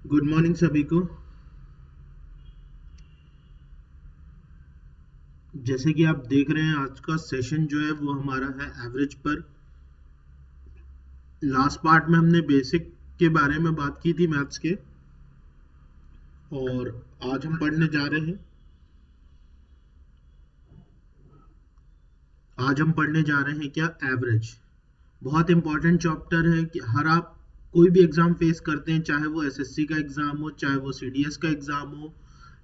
Good morning सभी को। जैसे कि आप देख रहे हैं आज का सेशन जो है वो हमारा है एवरेज पर। लास्ट पार्ट में हमने बेसिक के बारे में बात की थी मैथ्स के, और आज हम पढ़ने जा रहे हैं। आज हम पढ़ने जा रहे हैं क्या, एवरेज। बहुत इंपॉर्टेंट चैप्टर है कि हर आप कोई भी एग्जाम फेस करते हैं, चाहे वो एसएससी का एग्जाम हो, चाहे वो सीडीएस का एग्जाम हो,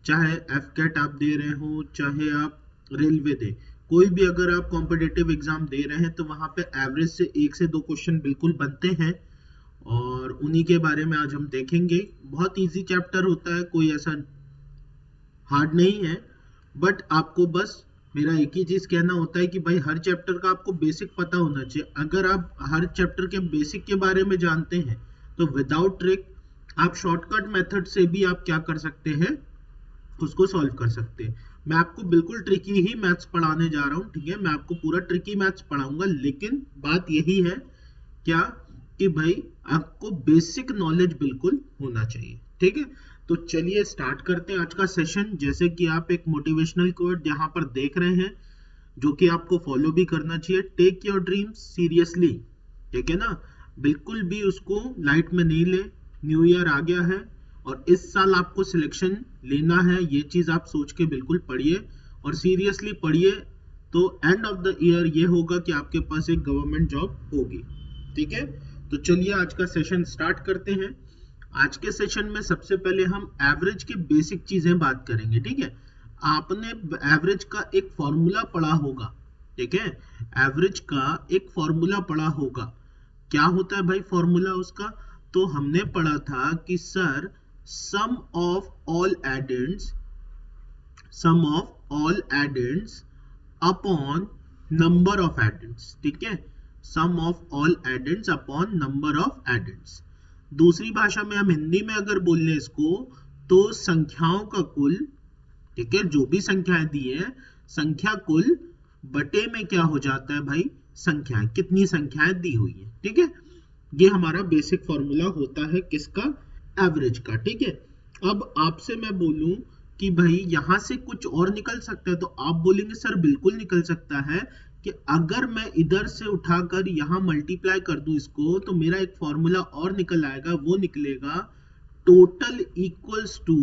चाहे एफकेट आप दे रहे हो, चाहे आप रेलवे दे, कोई भी अगर आप कॉम्पिटिटिव एग्जाम दे रहे हैं तो वहां पे एवरेज से 1 से 2 क्वेश्चन बिल्कुल बनते हैं, और उन्हीं के बारे में आज हम देखेंगे। बहुत इजी चैप्टर होता है, कोई ऐसा हार्ड नहीं है, बट आपको बस मेरा एक ही चीज कहना होता है कि भाई हर चैप्टर का आपको बेसिक पता होना चाहिए। अगर आप हर चैप्टर के बेसिक के बारे में जानते हैं तो विदाउट ट्रिक आप शॉर्टकट मेथड से भी आप क्या कर सकते हैं, उसको सॉल्व कर सकते हैं। मैं आपको बिल्कुल ट्रिकी ही मैथ्स पढ़ाने जा रहा हूँ, ठीक है। मैं आपको पूरा ट्रिकी मैथ्स पढ़ाऊंगा, लेकिन बात यही है क्या कि भाई आपको बेसिक नॉलेज बिल्कुल होना चाहिए, ठीक है। तो चलिए स्टार्ट करते हैं आज का सेशन। जैसे कि आप एक मोटिवेशनल कोट यहाँ पर देख रहे हैं, जो कि आपको फॉलो भी करना चाहिए। टेक योर ड्रीम्स सीरियसली, ठीक है ना। बिल्कुल भी उसको लाइट में नहीं ले। न्यू ईयर आ गया है और इस साल आपको सिलेक्शन लेना है, ये चीज आप सोच के बिल्कुल पढ़िए और सीरियसली पढ़िए। तो एंड ऑफ द ईयर ये होगा कि आपके पास एक गवर्नमेंट जॉब होगी, ठीक है। तो चलिए आज का सेशन स्टार्ट करते हैं। आज के सेशन में सबसे पहले हम एवरेज की बेसिक चीजें बात करेंगे, ठीक है। आपने एवरेज का एक फॉर्मूला पढ़ा होगा, ठीक है। एवरेज का एक फॉर्मूला पढ़ा होगा। क्या होता है भाई फॉर्मूला उसका? तो हमने पढ़ा था कि sir sum of all addends, sum of all addends upon number of addends, ठीक है। Sum of all addends upon number of addends. दूसरी भाषा में हम हिंदी में अगर बोल लें इसको, तो संख्याओं का कुल, ठीक है, जो भी संख्याएं दी है, संख्या कुल बटे में क्या हो जाता है भाई, संख्याएं, कितनी संख्याएं दी हुई है, ठीक है। ये हमारा बेसिक फॉर्मूला होता है किसका, एवरेज का, ठीक है। अब आपसे मैं बोलूं कि भाई यहां से कुछ और निकल सकता है, तो आप बोलेंगे सर बिल्कुल निकल सकता है कि अगर मैं इधर से उठाकर यहां मल्टीप्लाई कर दूं इसको, तो मेरा एक फॉर्मूला और निकल आएगा। वो निकलेगा total equals to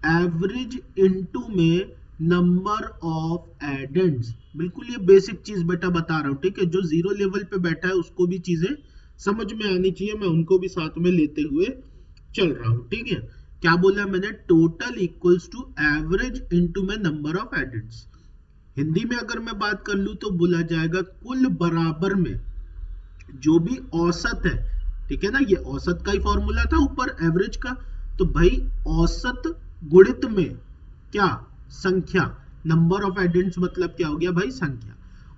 average into में नंबर ऑफ एडेंड्स। बिल्कुल ये बेसिक चीज बेटा बता रहा हूं, ठीक है। जो जीरो लेवल पे बैठा है उसको भी चीजें समझ में आनी चाहिए, मैं उनको भी साथ में लेते हुए चल रहा हूं, ठीक है। क्या बोला मैंने? Total equals to average into में नंबर ऑफ एडेंड्स। हिंदी में अगर मैं बात कर लूं तो बोला जाएगा कुल बराबर में जो भी औसत है, ठीक है ना। ये औसत का ही फॉर्मूला था ऊपर एवरेज का। तो भाई औसत गुणित में क्या, संख्या। नंबर ऑफ एडेंड्स मतलब क्या हो गया भाई, संख्या।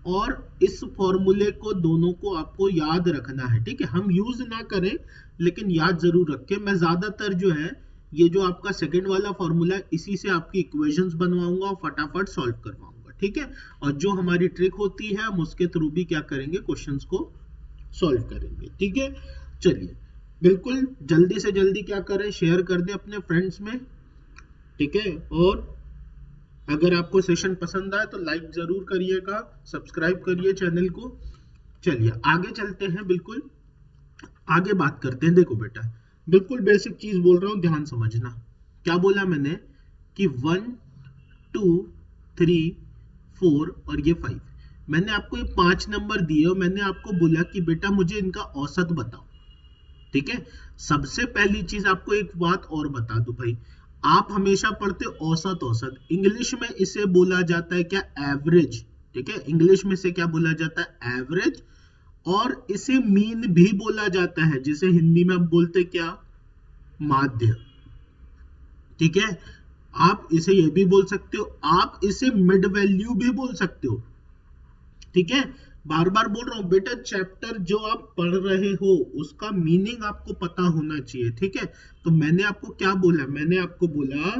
और इस फॉर्मूले को दोनों को आपको याद रखना है, ठीक है। हम यूज ना करें लेकिन याद जरूर रखें। मैं ज्यादातर जो है ये जो आपका सेकंड वाला फॉर्मूला, इसी से आपकी इक्वेशंस बनवाऊंगा और फटाफट सॉल्व करवाऊंगा, ठीक है। और जो हमारी ट्रिक होती है हम उसके थ्रू भी क्या करेंगे, क्वेश्चंस को सॉल्व करेंगे, ठीक है। चलिए बिल्कुल जल्दी से जल्दी क्या करें, शेयर कर दें अपने फ्रेंड्स में, ठीक है। और अगर आपको सेशन पसंद आए तो लाइक जरूर करिएगा, सब्सक्राइब करिए चैनल को। चलिए आगे चलते हैं, बिल्कुल आगे बात करते हैं। देखो बेटा बिल्कुल बेसिक चीज बोल रहा हूं, ध्यान समझना। क्या बोला मैंने कि 1 2 3 4 और ये 5, मैंने आपको ये 5 नंबर दिए और मैंने आपको बोला कि बेटा मुझे इनका औसत बताओ, ठीक है। सबसे पहली चीज आपको एक बात और बता दो भाई, आप हमेशा पढ़ते औसत, औसत इंग्लिश में इसे बोला जाता है क्या, एवरेज, ठीक है। इंग्लिश में से क्या बोला जाता है, एवरेज। और इसे मीन भी बोला जाता है, जिसे हिंदी में हम बोलते क्या, माध्य, ठीक है। आप इसे ये भी बोल सकते हो, आप इसे मिड वैल्यू भी बोल सकते हो, ठीक है। बार बार बोल रहा हूं बेटा, चैप्टर जो आप पढ़ रहे हो उसका मीनिंग आपको पता होना चाहिए, ठीक है। तो मैंने आपको क्या बोला, मैंने आपको बोला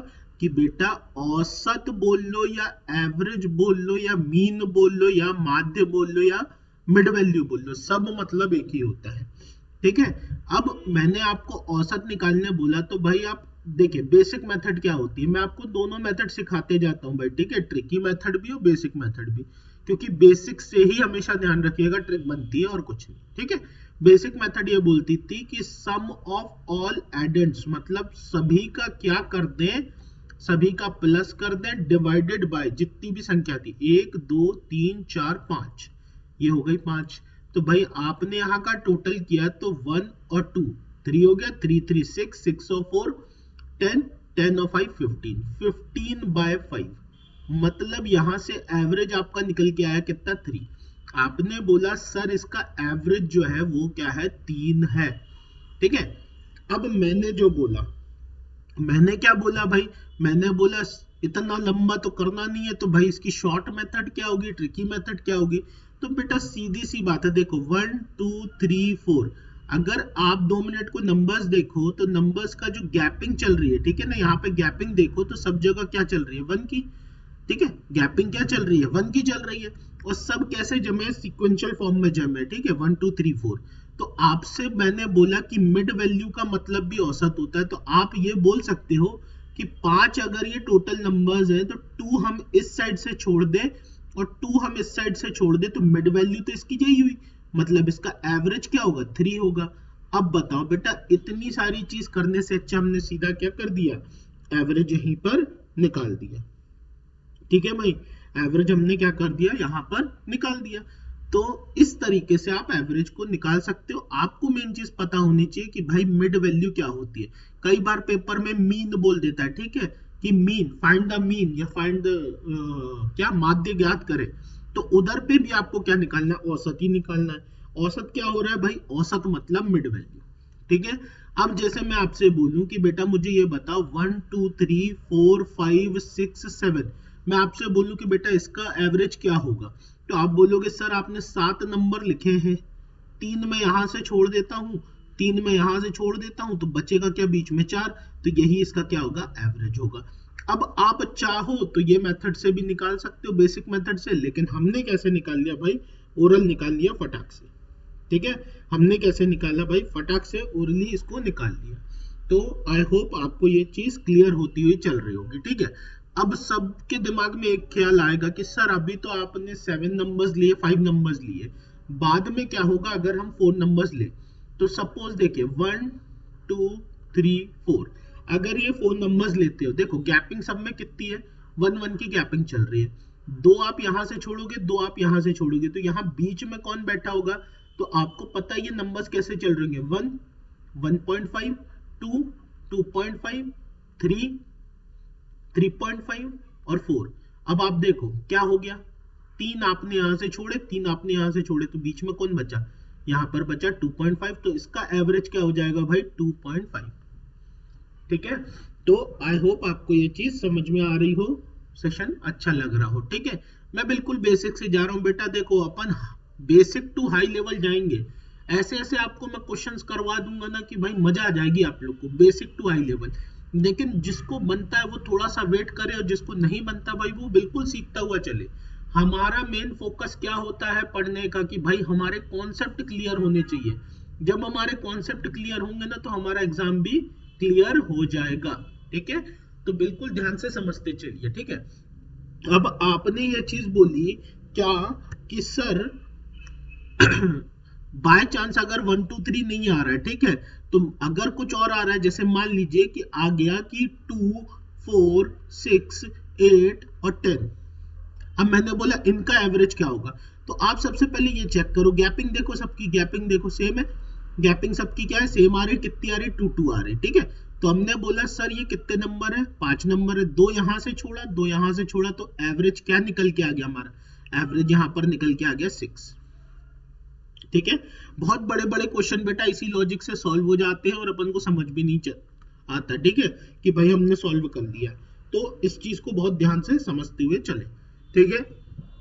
कि बेटा औसत बोल लो या एवरेज बोल लो या मीन बोल लो या माध्य बोल लो या मिड वैल्यू बोल लो, सब मतलब एक ही होता है, ठीक है। अब मैंने आपको औसत निकालने बोला, तो भाई आप देखिए बेसिक मेथड क्या होती है, मैं आपको दोनों मेथड सिखाते जाता हूं भाई, ठीक है, ट्रिकी मेथड भी और बेसिक मेथड भी, क्योंकि बेसिक से ही हमेशा ध्यान रखिएगा ट्रिक बनती है और कुछ नहीं, ठीक है। बेसिक मेथड ये बोलती थी कि सम ऑफ ऑल एडेंट्स, मतलब सभी का क्या कर दें, सभी का प्लस कर दें डिवाइडेड बाय जितनी भी संख्या थी, 1 2 3 4 5, ये हो गई 5। तो भाई आपने यहाँ का टोटल किया तो 1 और 2, 3 हो गया, 3 3 6, 6 और 4 10, 10 और 5 15, 15 बाय 5, मतलब यहां से एवरेज आपका निकल के आया कितना, 3। आपने बोला सर इसका एवरेज जो है वो क्या है, 3 है, ठीक है। अब मैंने जो बोला, मैंने क्या बोला भाई, मैंने बोला इतना लंबा तो करना नहीं है, तो भाई इसकी शॉर्ट मेथड क्या होगी, ट्रिकी मेथड क्या होगी। तो बेटा सीधी सी बात है, देखो 1 2 3 4, अगर आप 2 मिनट को नंबर्स देखो तो नंबर्स का जो गैपिंग चल रही है, ठीक है ना, यहाँ पे गैपिंग देखो तो सब जगह क्या चल रही है, 1 की, ठीक है, गैपिंग क्या चल रही है, 1 की चल रही है, और सब कैसे जमे, सीक्वेंशियल फॉर्म में जमे, ठीक है, 1 2 3 4। तो आपसे मैंने बोला कि मिड वैल्यू का मतलब भी औसत होता है, तो आप ये बोल सकते हो कि 5 अगर ये टोटल नंबर्स है तो 2 हम इस साइड से छोड़ दें और 2 हम इस साइड से छोड़ दें, तो मिड वैल्यू तो इसकी यही हुई, मतलब इसका एवरेज क्या होगा, 3 होगा। अब बताओ बेटा, इतनी सारी चीज करने से अच्छा हमने सीधा क्या कर दिया, एवरेज यहीं पर निकाल दिया, ठीक है भाई, एवरेज हमने क्या कर दिया, यहां पर निकाल दिया। तो इस तरीके से आप एवरेज को निकाल सकते हो। आपको मेन चीज पता होनी चाहिए कि भाई मिड वैल्यू क्या होती है। कई बार पेपर में मीन बोल देता है, ठीक है, कि मीन, फाइंड द मीन या फाइंड द क्या माध्य ज्ञात करें, तो उधर पे भी आपको क्या निकालना है, औसत ही निकालना है। औसत क्या हो रहा है भाई, औसत मतलब मिड वैल्यू, ठीक है। अब जैसे मैं आपसे बोलूं कि बेटा मुझे ये बताओ 1 2 3 4 5 6 7, मैं आपसे बोलूं कि बेटा इसका एवरेज क्या होगा, तो आप बोलोगे सर आपने 7 नंबर लिखे हैं, 3 में यहां से छोड़ देता हूं, 3 में यहां से छोड़ देता हूं, तो बचेगा क्या बीच में 4, तो यही इसका क्या होगा, एवरेज होगा। अब आप चाहो तो ये मेथड से भी निकाल सकते हो, बेसिक मेथड से, लेकिन हमने कैसे निकाल लिया भाई, ओरल निकाल लिया फटाक से, ठीक है, हमने कैसे निकाला भाई, फटाक से ओरली इसको निकाल लिया। तो आई होप आपको ये चीज क्लियर होती हुई चल रही होगी, ठीक है। अब सबके दिमाग में एक ख्याल आएगा कि सर अभी तो आपने 7 नंबर्स लिए, 5 नंबर्स लिए, बाद में क्या होगा अगर हम 4 नंबर्स ले, तो सपोज देखिए 1 2 3 4, अगर ये 4 नंबर्स लेते हो, देखो गैपिंग सब में कितनी है, 1 1 की गैपिंग चल रही है, 2 आप यहां से छोड़ोगे, 2 आप यहां से छोड़ोगे, तो यहाँ बीच में कौन बैठा होगा, तो आपको पता है ये नंबर्स कैसे चल रहे हैं, 1 1.5 2 2.5 3 3.5 और 4। अब आप देखो क्या हो गया, 3 आपने यहां से छोड़े, 3 आपने यहां से छोड़े, तो बीच में कौन बचा, यहां पर बचा 2.5, तो इसका एवरेज क्या हो जाएगा भाई 2.5, ठीक है। तो आई होप आपको ये चीज समझ में आ रही हो, सेशन अच्छा लग रहा हो, ठीक है। मैं बिल्कुल बेसिक से जा रहा हूं बेटा, देखो अपन बेसिक टू हाई लेवल जाएंगे, ऐसे ऐसे आपको मैं क्वेश्चंस करवा दूंगा ना कि भाई मजा आ जाएगी आप लोग को, बेसिक टू हाई लेवल। लेकिन जिसको बनता है वो थोड़ा सा वेट करे, और जिसको नहीं बनता भाई वो बिल्कुल सीखता हुआ चले। हमारा मेन फोकस क्या होता है पढ़ने का, कि भाई हमारे कॉन्सेप्ट क्लियर होने चाहिए। जब हमारे कॉन्सेप्ट क्लियर होंगे ना तो हमारा एग्जाम भी क्लियर हो जाएगा, ठीक है। तो बिल्कुल ध्यान से समझते चलिए, ठीक है। अब आपने ये चीज बोली क्या कि सर बाय चांस अगर 1 2 3 नहीं आ रहा है, ठीक है, तो अगर कुछ और आ रहा है, जैसे मान लीजिए कि आ गया कि 2 4 6 8 और 10, अब मैंने बोला इनका एवरेज क्या होगा, तो आप सबसे पहले ये चेक करो, गैपिंग देखो, सबकी गैपिंग देखो सेम है, गैपिंग सबकी क्या है, सेम आ रही, कितनी आ रही, 2 2 आ रही, ठीक है। तो हमने बोला सर ये कितने नंबर है, 5 नंबर है, 2 यहां से छोड़ा, 2 यहां से छोड़ा, तो एवरेज क्या निकल के आ गया, हमारा एवरेज यहां पर निकल के आ गया 6, ठीक है। बहुत बड़े बड़े क्वेश्चन बेटा इसी लॉजिक से सॉल्व हो जाते हैं और अपन को समझ भी नहीं आता, ठीक है, कि भाई हमने सॉल्व कर लिया। तो इस चीज को बहुत ध्यान से समझते हुए चले, ठीक है।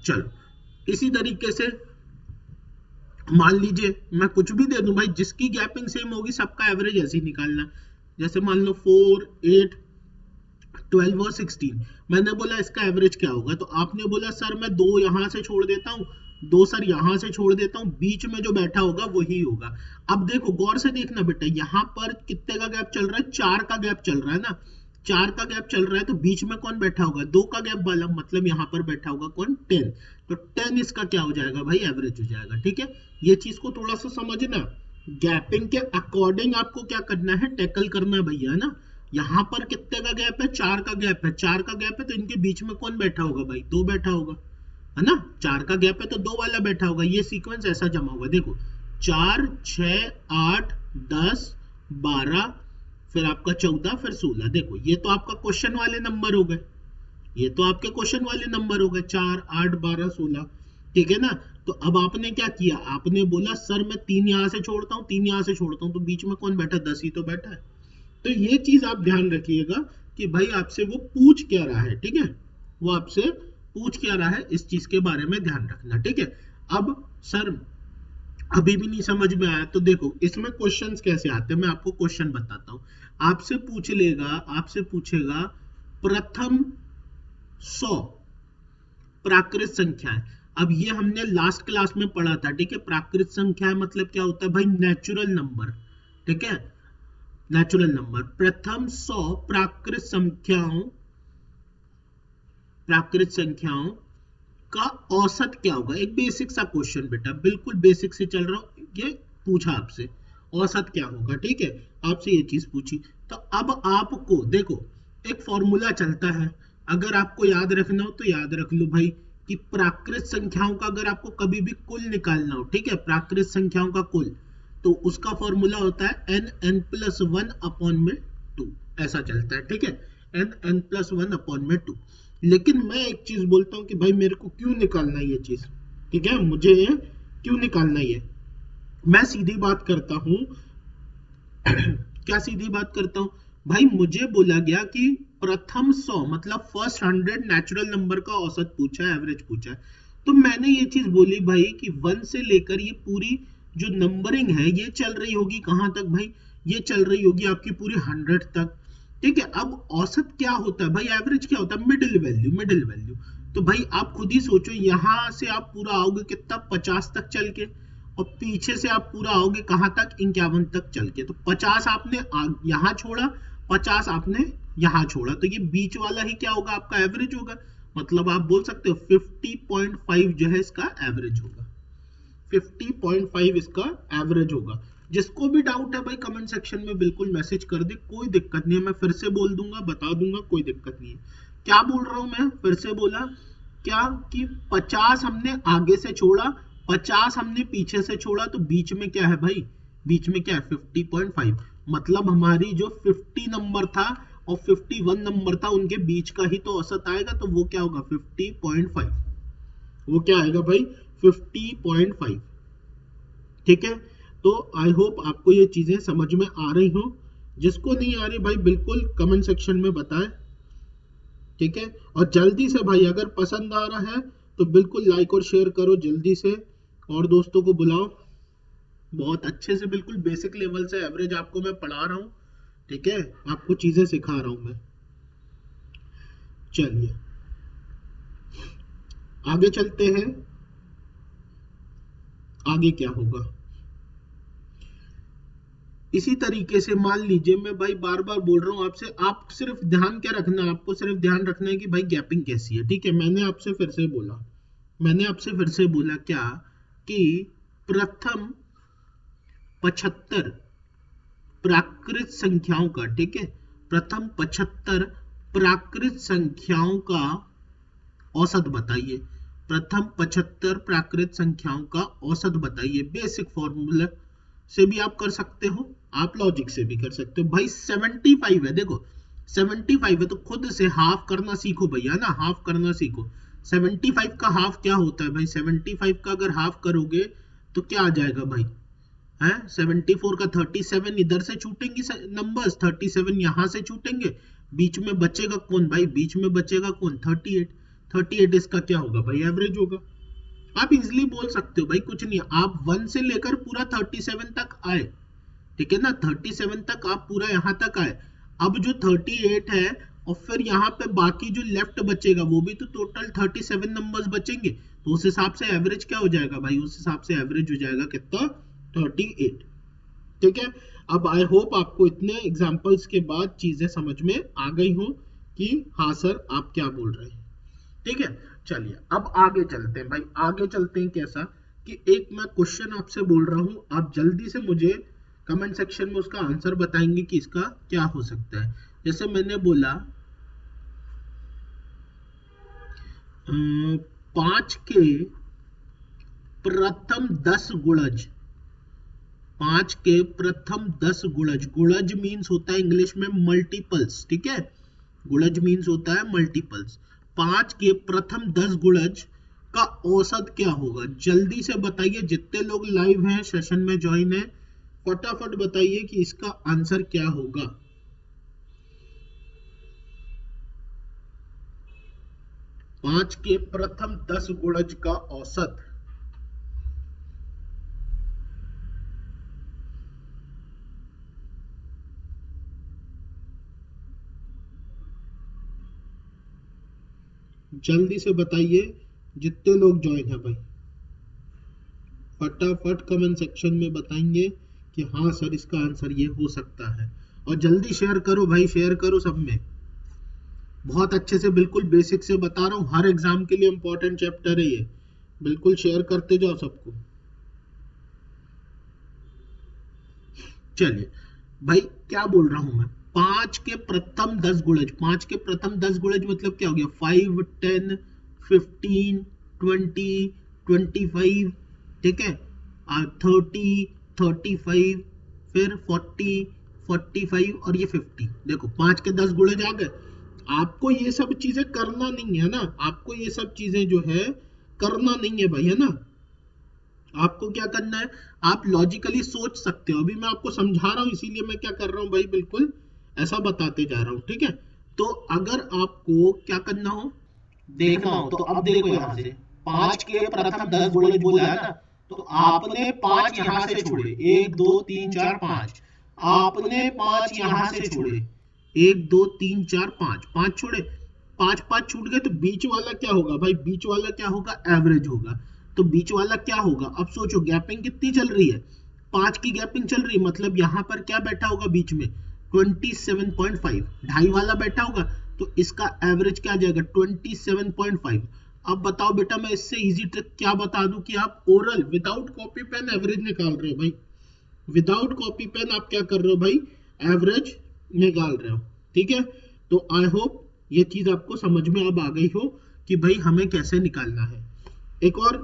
चलो इसी तरीके से मान लीजिए मैं कुछ भी दे दूं भाई, जिसकी गैपिंग सेम होगी सबका एवरेज ऐसे ही निकालना। जैसे मान लो 4 8 12 और 16, मैंने बोला इसका एवरेज क्या होगा, तो आपने बोला सर मैं 2 यहां से छोड़ देता हूं, 2 सर यहां से छोड़ देता हूं, बीच में जो बैठा होगा वही होगा। अब देखो गौर से देखना बेटा, यहाँ पर कितने का गैप चल रहा है, 4 का गैप चल रहा है ना, 4 का गैप चल रहा है, तो बीच में कौन बैठा होगा, 2 का गैप वाला, मतलब यहाँ पर बैठा होगा कौन, 10। तो 10 इसका क्या हो जाएगा भाई, एवरेज हो जाएगा। ठीक है, ये चीज को थोड़ा सा समझना, गैपिंग के अकॉर्डिंग आपको क्या करना है, टैकल करना है भैया, है ना। यहाँ पर कितने का गैप है, 4 का गैप है, 4 का गैप है, तो इनके बीच में कौन बैठा होगा भाई, 2 बैठा होगा, है ना। 4 का गैप है तो 2 वाला बैठा होगा, ये सीक्वेंस ऐसा जमा होगा। देखो 4 6 8 10 12 फिर आपका 14 फिर 16। देखो ये तो आपका क्वेश्चन वाले नंबर हो गए, ये तो आपके क्वेश्चन वाले नंबर हो गए, 4 8 12 16। ठीक है ना। तो अब आपने क्या किया, आपने बोला सर मैं 3 यहां से छोड़ता हूँ, 3 यहां से छोड़ता हूँ, तो बीच में कौन बैठा, 10 ही तो बैठा है। तो ये चीज आप ध्यान रखिएगा कि भाई आपसे वो पूछ क्या रहा है। ठीक है, वो आपसे पूछ क्या रहा है, इस चीज के बारे में ध्यान रखना। ठीक है, अब सर अभी भी नहीं समझ में आया, तो देखो इसमें क्वेश्चंस कैसे आते हैं, मैं आपको क्वेश्चन बताता हूं। आपसे पूछ लेगा, आपसे पूछेगा प्रथम 100 प्राकृत संख्याएं। अब ये हमने लास्ट क्लास में पढ़ा था। ठीक है, प्राकृत संख्याएं मतलब क्या होता है भाई, नेचुरल नंबर। ठीक है, नेचुरल नंबर। प्रथम 100 प्राकृत संख्याओं का औसत क्या होगा। एक बेसिक सा क्वेश्चन बेटा, बिल्कुल बेसिक से चल रहा हूं, ये पूछा आपसे औसत क्या होगा। ठीक है, आपसे ये चीज पूछी, तो अब आपको देखो एक फॉर्मूला चलता है, अगर आपको याद रखना हो तो याद रख लो भाई, कि प्राकृत संख्याओं का अगर आपको कभी भी कुल निकालना हो, ठीक है, प्राकृत संख्याओं का कुल, तो उसका फॉर्मूला होता है n+1 अपॉन में 2, ऐसा चलता है। ठीक है, n+1 अपॉन में 2। लेकिन मैं एक चीज बोलता हूं कि भाई मेरे को क्यों निकालना है ये चीज, ठीक है, मुझे ये क्यों निकालना है, मैं सीधी बात करता हूं क्या सीधी बात करता हूं भाई, मुझे बोला गया कि प्रथम 100 मतलब फर्स्ट 100 नेचुरल नंबर का औसत पूछा है, एवरेज पूछा है, तो मैंने ये चीज बोली भाई कि 1 से लेकर ये पूरी जो नंबरिंग है ये चल रही होगी कहां तक भाई, ये चल रही होगी आपकी पूरी 100 तक। ठीक है, अब औसत क्या होता है भाई, एवरेज क्या होता है, मिडिल वैल्यू, मिडिल वैल्यू। तो भाई आप खुद ही सोचो, यहां से आप पूरा आओगे कितना, 50 तक चल के, और पीछे से आप पूरा आओगे कहां तक, 51 तक चल के। तो 50 आपने यहां छोड़ा, 50 आपने यहां छोड़ा, तो ये बीच वाला ही क्या होगा, आपका एवरेज होगा। मतलब आप बोल सकते हो 50.5 जो है इसका एवरेज होगा, 50.5 इसका एवरेज होगा। जिसको भी डाउट है भाई कमेंट सेक्शन में बिल्कुल मैसेज कर दे, कोई दिक्कत नहीं है, मैं फिर से बोल दूंगा, बता दूंगा, कोई दिक्कत नहीं है। क्या बोल रहा हूं मैं, फिर से बोला क्या, कि 50 हमने आगे से छोड़ा, 50 हमने पीछे से छोड़ा, तो बीच में क्या है भाई, बीच में क्या है 50.5। मतलब हमारी जो 50 नंबर था और 51 नंबर था, उनके बीच का ही तो औसत आएगा, तो वो क्या होगा 50.5, वो क्या आएगा भाई 50.5। ठीक है, तो आई होप आपको ये चीजें समझ में आ रही हो, जिसको नहीं आ रही भाई बिल्कुल कमेंट सेक्शन में बताएं। ठीक है, और जल्दी से भाई अगर पसंद आ रहा है तो बिल्कुल लाइक और शेयर करो जल्दी से, और दोस्तों को बुलाओ। बहुत अच्छे से बिल्कुल बेसिक लेवल से एवरेज आपको मैं पढ़ा रहा हूं। ठीक है, आपको चीजें सिखा रहा हूं मैं। चलिए आगे चलते हैं, आगे क्या होगा। इसी तरीके से मान लीजिए, मैं भाई बार बार बोल रहा हूं आपसे, आप सिर्फ ध्यान क्या रखना है, आपको सिर्फ ध्यान रखना है कि भाई गैपिंग कैसी है। ठीक है, मैंने आपसे फिर से बोला क्या, कि प्रथम 75 प्राकृत संख्याओं का, ठीक है, प्रथम 75 प्राकृत संख्याओं का औसत बताइए, प्रथम 75 प्राकृत संख्याओं का औसत बताइए। बेसिक फॉर्मूला से भी आप कर सकते हो, आप लॉजिक से भी कर सकते हो। भाई 75 है, देखो 75 है, तो खुद से हाफ करना सीखो भैया ना, हाफ करना सीखो। 75 का हाफ क्या होता है भाई, 75 का अगर हाफ करोगे तो क्या आ जाएगा भाई, है 74 का 37 इधर से छूटेंगे नंबर्स, 37 यहां से छूटेंगे, बीच में बचेगा कौन भाई, बीच में बचेगा कौन 38, 38 इसका क्या होगा भाई, एवरेज होगा। आप इजिली बोल सकते हो भाई, कुछ नहीं, आप 1 से लेकर पूरा 37 तक आए, ठीक है ना, 37 तक आप पूरा यहां तक आए। अब जो 38 है और फिर यहाँ पे बाकी जो लेफ्ट बचेगा वो भी तो टोटल 37 नंबर्स बचेंगे, तो उस हिसाब से एवरेज क्या हो जाएगा भाई, उस हिसाब से एवरेज हो जाएगा कितना, 38। ठीक है, अब आई होप आपको इतने एग्जांपल्स के बाद चीजें समझ में आ गई हो कि हाँ सर आप क्या बोल रहे हैं। ठीक है, चलिए अब आगे चलते हैं भाई, आगे चलते हैं कैसा कि एक मैं क्वेश्चन आपसे बोल रहा हूं, आप जल्दी से मुझे कमेंट सेक्शन में उसका आंसर बताएंगे कि इसका क्या हो सकता है। जैसे मैंने बोला 5 के प्रथम 10 गुणज, 5 के प्रथम 10 गुणज, गुणज मीन्स होता है इंग्लिश में मल्टीपल्स, ठीक है, गुणज मीन्स होता है मल्टीपल्स। 5 के प्रथम 10 गुणज का औसत क्या होगा, जल्दी से बताइए, जितने लोग लाइव हैं सेशन में ज्वाइन है फटाफट बताइए कि इसका आंसर क्या होगा। पांच के प्रथम 10 गुणज का औसत, जल्दी से बताइए जितने लोग ज्वाइन है भाई, फटाफट कमेंट सेक्शन में बताएंगे कि हाँ सर इसका आंसर ये हो सकता है। और जल्दी शेयर करो भाई, शेयर करो सब में, बहुत अच्छे से बिल्कुल बेसिक से बता रहा हूँ, हर एग्जाम के लिए इंपॉर्टेंट चैप्टर है ये, बिल्कुल शेयर करते जाओ सबको। चलिए भाई क्या बोल रहा हूं मैं, 5 के प्रथम 10 गुणज, 5 के प्रथम 10 गुणज मतलब क्या हो गया, 5, 10, 15, 20, 25, ठीक है, 30, 35, फिर 40, 45 और ये 50। देखो 5 के 10 गुणज आ गए। आपको ये सब चीजें करना नहीं है ना, आपको ये सब चीजें जो है करना नहीं है भाई, है ना। आपको क्या करना है, आप लॉजिकली सोच सकते हो, अभी मैं आपको समझा रहा हूं इसीलिए मैं क्या कर रहा हूं भाई, बिल्कुल ऐसा बताते जा रहा हूं, ठीक है। तो अगर आपको क्या करना हो, देखना हो, तो अब देखो यहां से 5 के प्रथम 10 गुणज बोला है ना, तो आपने 5 यहां से छोड़े, 1 2 3 4 5, आपने 5 यहां से छोड़े, 1 2 3 4 5, 5 छोड़े, 5 5 छूट गए, तो बीच वाला क्या होगा भाई, बीच वाला क्या होगा, एवरेज होगा। तो बीच वाला क्या होगा, अब सोचो गैपिंग कितनी चल रही है, 5 की गैपिंग चल रही है, मतलब यहां पर क्या बैठा होगा बीच में, 27.5, ढाई वाला बैठा होगा, तो इसका एवरेज क्या आ जाएगा, 27.5। अब बताओ बेटा, मैं इससे इजी ट्रिक क्या बता दूं कि आप oral without copy pen average निकाल रहे हो भाई, विदाउट कॉपी पेन आप क्या कर रहे हो भाई, एवरेज निकाल रहे हो, ठीक है। तो आई होप ये चीज आपको समझ में अब आ गई हो कि भाई हमें कैसे निकालना है। एक और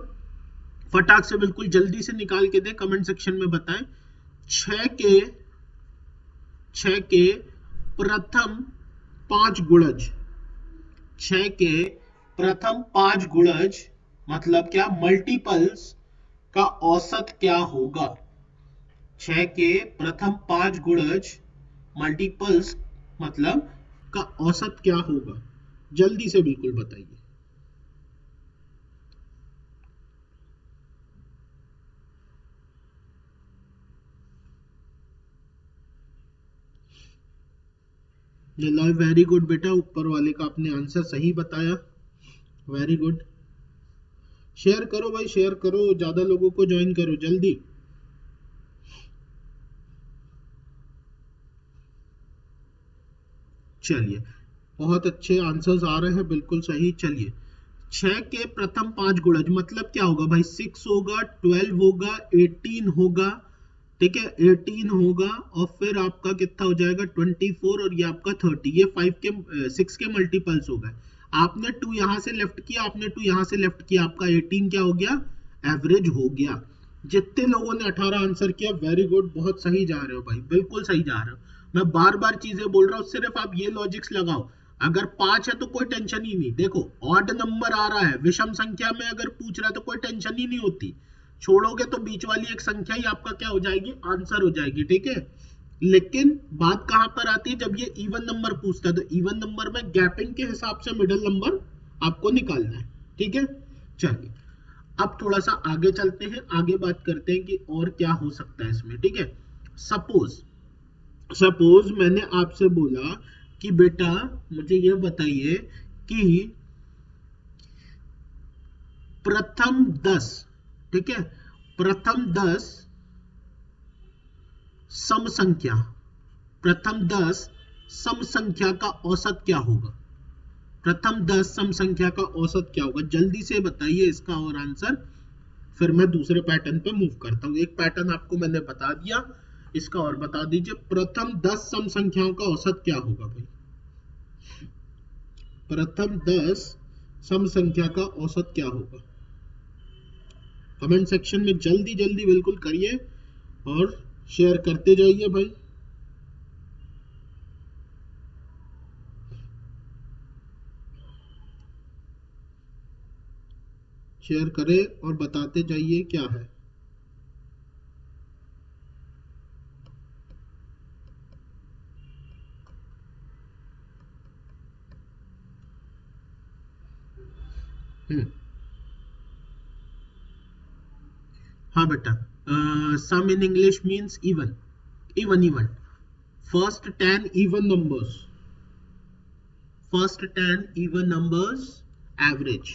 फटाक से बिल्कुल जल्दी से निकाल के दे, कमेंट सेक्शन में बताएं, 6 के प्रथम 5 गुणज, 6 के प्रथम 5 गुणज मतलब क्या, मल्टीपल्स का औसत क्या होगा, 6 के प्रथम 5 गुणज मल्टीपल्स मतलब का औसत क्या होगा, जल्दी से बिल्कुल बताइए। वेरी गुड बेटा, ऊपर वाले का आपने आंसर सही बताया, वेरी गुड। शेयर करो भाई, शेयर करो, ज्यादा लोगों को ज्वाइन करो जल्दी। चलिए बहुत अच्छे आंसर्स आ रहे हैं, बिल्कुल सही। चलिए 6 के प्रथम 5 गुणज मतलब क्या होगा भाई, 6 होगा, 12 होगा, 18 होगा, ठीक है, 18 होगा, और फिर आपका कितना हो जाएगा 24, और ये आपका 30, ये 5 के 6 के मल्टीपल्स हो गए। आपने 2 यहां से लेफ्ट किया, आपने 2 यहां से लेफ्ट किया, आपका 18 क्या हो गया, एवरेज हो गया। जितने लोगों ने 18 आंसर किया, वेरी गुड, बहुत सही जा रहे हो भाई, बिल्कुल सही जा रहे हो। मैं बार बार चीजें बोल रहा हूँ, सिर्फ आप ये लॉजिक्स लगाओ। अगर 5 है तो कोई टेंशन ही नहीं, देखो ऑड नंबर आ रहा है, विषम संख्या में अगर पूछ रहा है तो कोई टेंशन ही नहीं होती, छोड़ोगे तो बीच वाली एक संख्या ही आपका क्या हो जाएगी, आंसर हो जाएगी, ठीक है। लेकिन बात कहां पर आती है, जब ये इवन नंबर पूछता है, तो इवन नंबर में गैपिंग के हिसाब से मिडिल नंबर आपको निकालना है, ठीक है। चलिए अब थोड़ा सा आगे चलते हैं, आगे बात करते हैं कि और क्या हो सकता है इसमें, ठीक है। सपोज मैंने आपसे बोला कि बेटा मुझे ये बताइए कि प्रथम 10, ठीक है, प्रथम 10 सम संख्या, प्रथम 10 सम संख्या का औसत क्या होगा? प्रथम 10 सम संख्या का औसत क्या होगा? जल्दी से बताइए इसका और आंसर, फिर मैं दूसरे पैटर्न पे मूव करता हूं। एक पैटर्न आपको मैंने बता दिया, इसका और बता दीजिए। प्रथम 10 सम संख्याओं का औसत क्या होगा भाई? प्रथम 10 सम संख्या का औसत क्या होगा? कमेंट सेक्शन में जल्दी जल्दी बिल्कुल करिए और शेयर करते जाइए भाई। शेयर करें और बताते जाइए क्या है। हाँ बेटा, सम in English means even, even first 10 even numbers, first 10 even numbers average.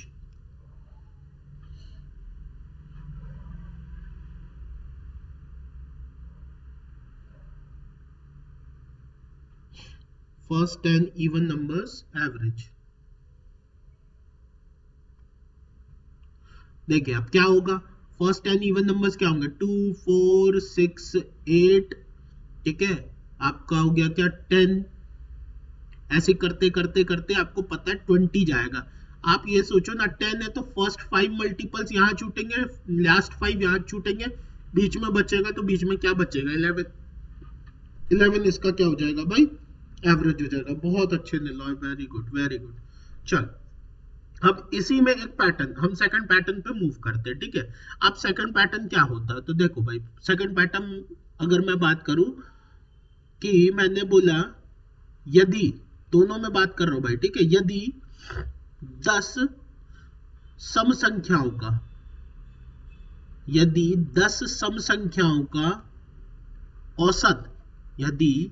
First 10 even numbers average. देखिए अब क्या होगा, फर्स्ट 10 इवन नंबर्स क्या होंगे? 2 4 6 8, ठीक है, आपका हो गया क्या 10। ऐसे करते करते करते आपको पता है 20 जाएगा। आप ये सोचो ना, 10 है तो फर्स्ट 5 मल्टीपल्स यहाँ छूटेंगे, लास्ट 5 यहाँ छूटेंगे, बीच में बचेगा तो बीच में क्या बचेगा? 11 इसका क्या हो जाएगा भाई? एवरेज हो जाएगा। बहुत अच्छे Niloy, very good very good. चल अब इसी में एक पैटर्न, हम सेकंड पैटर्न पे मूव करते हैं, ठीक है। अब सेकंड पैटर्न क्या होता है? तो देखो भाई, सेकंड पैटर्न अगर मैं बात करूं कि मैंने बोला यदि, दोनों में बात कर रहा हूं भाई, ठीक है, यदि 10 सम संख्याओं का, यदि 10 सम संख्याओं का औसत, यदि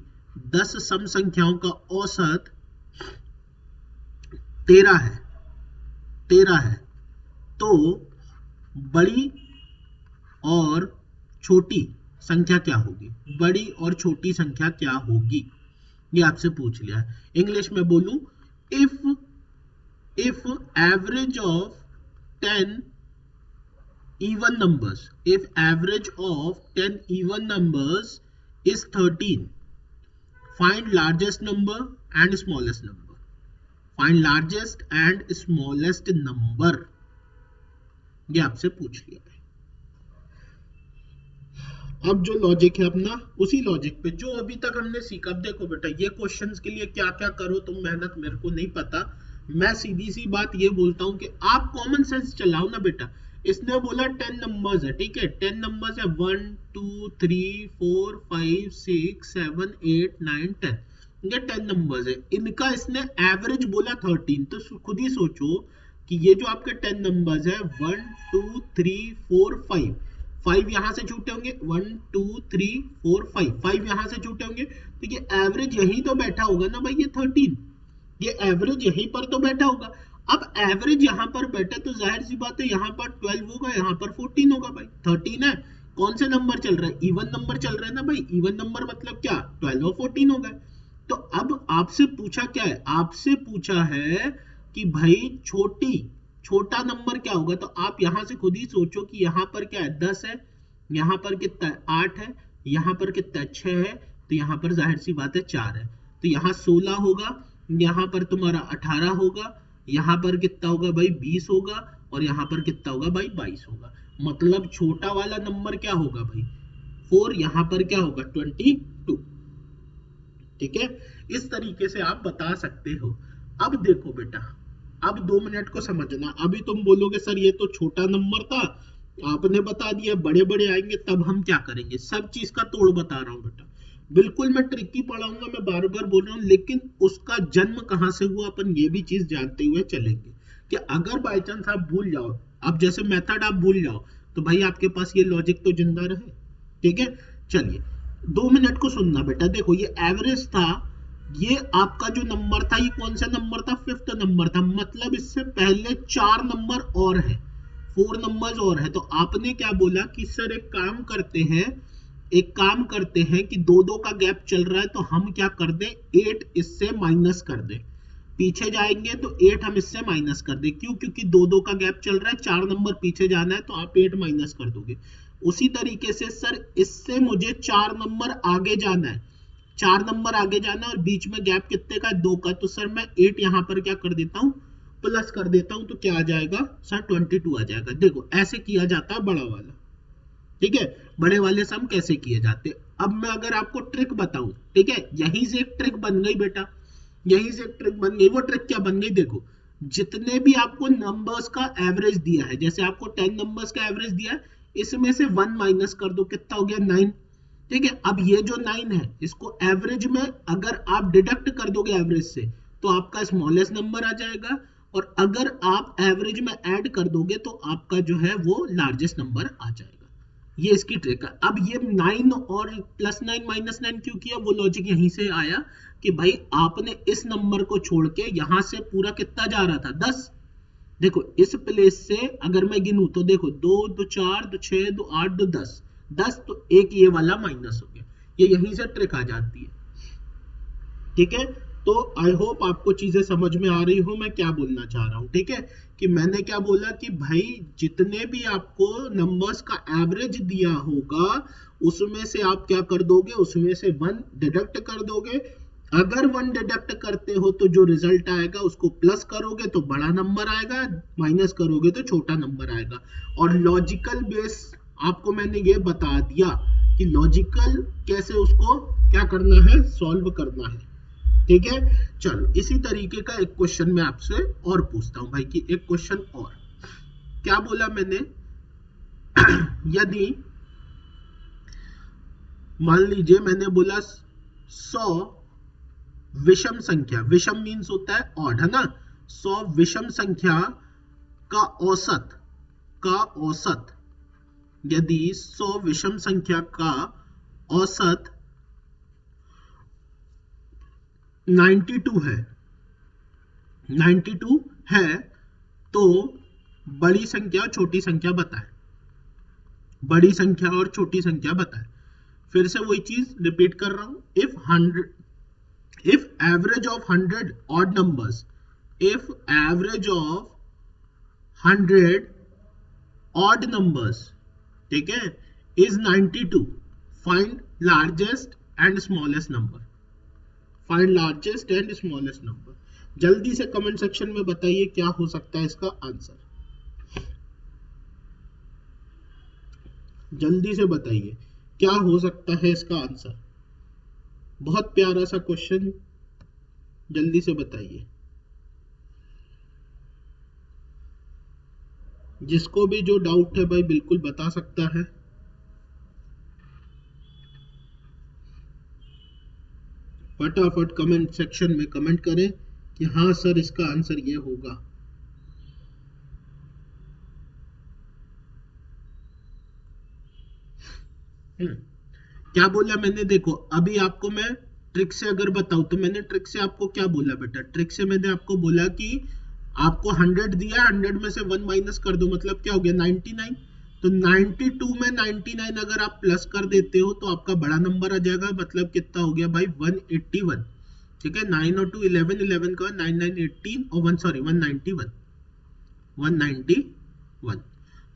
10 सम संख्याओं का औसत 13 है, 13 है, तो बड़ी और छोटी संख्या क्या होगी? बड़ी और छोटी संख्या क्या होगी? ये आपसे पूछ लिया है। इंग्लिश में बोलूं, if average of 10 even numbers, if average of 10 even numbers is 13, find largest number and smallest number, find largest and smallest number। ये आपसे पूछ लिया है। अब जो लॉजिक है अपना, उसी लॉजिक पे जो अभी तक हमने सीखा। अब देखो बेटा, ये क्वेश्चंस के लिए क्या क्या करो तुम मेहनत, मेरे को नहीं पता। मैं सीधी सी बात ये बोलता हूं कि आप कॉमन सेंस चलाओ ना बेटा। इसने बोला 10 नंबर्स है, ठीक है, 10 नंबर्स है, 1 2 3 4 5 6 7 8 9 10, ये 10 नंबर्स है। इनका इसने एवरेज बोला 13, तो खुद ही सोचो कि ये जो आपके 10 नंबर्स है, 1 2 3 4 5 यहाँ से छूटे होंगे, 1 2 3 4 5 यहाँ से छूटे होंगे, तो ये एवरेज यहीं तो बैठा होगा ना भाई, ये 13, ये एवरेज यहीं पर तो बैठा होगा। अब एवरेज यहाँ पर बैठे तो जाहिर सी बात है यहाँ पर 12 होगा, यहाँ पर 14 होगा भाई। 13 है, कौन से नंबर चल रहा है? इवन नंबर चल रहा है ना भाई। इवन नंबर मतलब क्या? 12 और 14 हो गए। तो अब आपसे पूछा क्या है? आपसे पूछा है कि भाई छोटा नंबर क्या होगा। तो आप यहां से खुद ही सोचो कि यहाँ पर क्या है, 10 है, यहाँ पर कितना है, 8 है, यहाँ पर कितना है, 6 है, तो यहाँ पर जाहिर सी बात है 4 है, तो यहाँ 16 होगा, यहाँ पर तुम्हारा 18 होगा, यहाँ पर कितना होगा भाई 20 होगा, और यहाँ पर कितना होगा भाई 22 होगा। मतलब छोटा वाला नंबर क्या होगा भाई 4, यहाँ पर क्या होगा 22। ठीक है, इस तरीके से आप बता सकते हो। अब देखो बेटा, अब 2 मिनट को समझना। अभी तुम बोलोगे सर ये तो छोटा नंबर था, आपने बता दिया, बड़े बड़े आएंगे तब हम क्या करेंगे। सब चीज का तोड़ बता रहा हूं बेटा, बिल्कुल मैं ट्रिकी पढ़ाऊंगा, मैं बार बार बोल रहा हूँ, लेकिन उसका जन्म कहाँ से हुआ अपन ये भी चीज जानते हुए चलेंगे कि अगर बाई चांस आप भूल जाओ, अब जैसे मेथड आप भूल जाओ, तो भाई आपके पास ये लॉजिक तो जिंदा रहे। ठीक है, चलिए 2 मिनट को सुनना बेटा। देखो ये एवरेज था ये आपका जो नंबर था ये कौन सा नंबर था, 5th नंबर था, मतलब इससे पहले 4 नंबर और है, 4 नंबर्स और है। तो आपने क्या बोला कि सर एक काम करते हैं कि दो दो का गैप चल रहा है, तो हम क्या कर दें, 8 इससे माइनस कर दें, पीछे जाएंगे तो 8 हम इससे माइनस कर दें। क्यों, क्योंकि दो दो का गैप चल रहा है, 4 नंबर पीछे जाना है, तो आप 8 माइनस कर दोगे। उसी तरीके से सर इससे मुझे 4 नंबर आगे जाना है, 4 नंबर आगे जाना है, और बीच में गैप कितने का, 2 का। तो सर मैं 8 यहाँ पर क्या कर देता हूँ, प्लस कर देता हूँ, तो क्या आ जाएगा सर, 22 आ जाएगा। देखो ऐसे किया जाता है बड़ा वाला, ठीक है, बड़े वाले सम कैसे किए जाते हैं। अब मैं अगर आपको ट्रिक बताऊं, ठीक है, यहीं से एक ट्रिक बन गई बेटा, यहीं से एक ट्रिक बन गई। वो ट्रिक क्या बन गई, देखो जितने भी आपको नंबर्स का एवरेज दिया है, जैसे आपको 10 नंबर्स का एवरेज दिया है, इसमें से 1 माइनस कर दो, कितना हो गया, 9, ठीक है। अब ये जो 9 है, इसको एवरेज में अगर आप डिडक्ट कर दोगे एवरेज से, तो आपका स्मॉलेस्ट नंबर आ जाएगा, और अगर आप एवरेज में ऐड कर दोगे तो आपका जो है वो लार्जेस्ट नंबर आ जाएगा। ये इसकी ट्रिक है। अब ये 9 और +9 -9 क्यों किया, वो लॉजिक यहीं से आया कि भाई आपने इस नंबर को छोड़ के यहां से पूरा कितना जा रहा था, 10। देखो इस प्लेस से अगर मैं गिनूं तो देखो 2 2 4 2 6 2 8 2 10 10, तो एक ये वाला माइनस हो गया। ये यहीं से ट्रिक आ जाती है, ठीक है। तो आई होप आपको चीजें समझ में आ रही हो मैं क्या बोलना चाह रहा हूं, ठीक है। कि मैंने क्या बोला कि भाई जितने भी आपको नंबर्स का एवरेज दिया होगा, उसमें से आप क्या कर दोगे, उसमें से 1 डिडक्ट कर दोगे। अगर 1 डिडक्ट करते हो तो जो रिजल्ट आएगा उसको प्लस करोगे तो बड़ा नंबर आएगा, माइनस करोगे तो छोटा नंबर आएगा। और लॉजिकल बेस आपको मैंने ये बता दिया कि लॉजिकल कैसे उसको क्या करना है, सॉल्व करना है, ठीक है। चलो इसी तरीके का एक क्वेश्चन मैं आपसे और पूछता हूं भाई, कि एक क्वेश्चन और क्या बोला मैंने यदि मान लीजिए मैंने बोला 100 विषम संख्या, विषम मीन्स होता है ऑड, है ना, 100 विषम संख्या का औसत यदि 100 विषम संख्या का औसत 92 है, 92 है, तो बड़ी संख्या और छोटी संख्या बताएं, बड़ी संख्या और छोटी संख्या बताएं। फिर से वही चीज रिपीट कर रहा हूं, if average of 100 odd numbers, if average of 100 odd numbers, ठीक है, is 92, find largest and smallest number, find largest and smallest number। जल्दी से कमेंट सेक्शन में बताइए क्या हो सकता है इसका आंसर, जल्दी से बताइए क्या हो सकता है इसका आंसर। बहुत प्यारा सा क्वेश्चन, जल्दी से बताइए। जिसको भी जो डाउट है भाई बिल्कुल बता सकता है। फटाफट कमेंट सेक्शन में कमेंट करें कि हाँ सर इसका आंसर ये होगा। क्या बोला मैंने, देखो अभी आपको मैं ट्रिक से अगर बताऊं तो मैंने ट्रिक से आपको क्या बोला बेटा, ट्रिक से मैंने आपको बोला कि आपको 100 दिया, 100 में से 1 माइनस कर दो, मतलब क्या हो गया 99। तो 92 में 99 अगर आप प्लस कर देते हो तो आपका बड़ा नंबर आ जाएगा, मतलब कितना हो गया भाई 181, ठीक है। 9 और 2 11, 11 का 9 9 18 और 1 सॉरी 191, 191,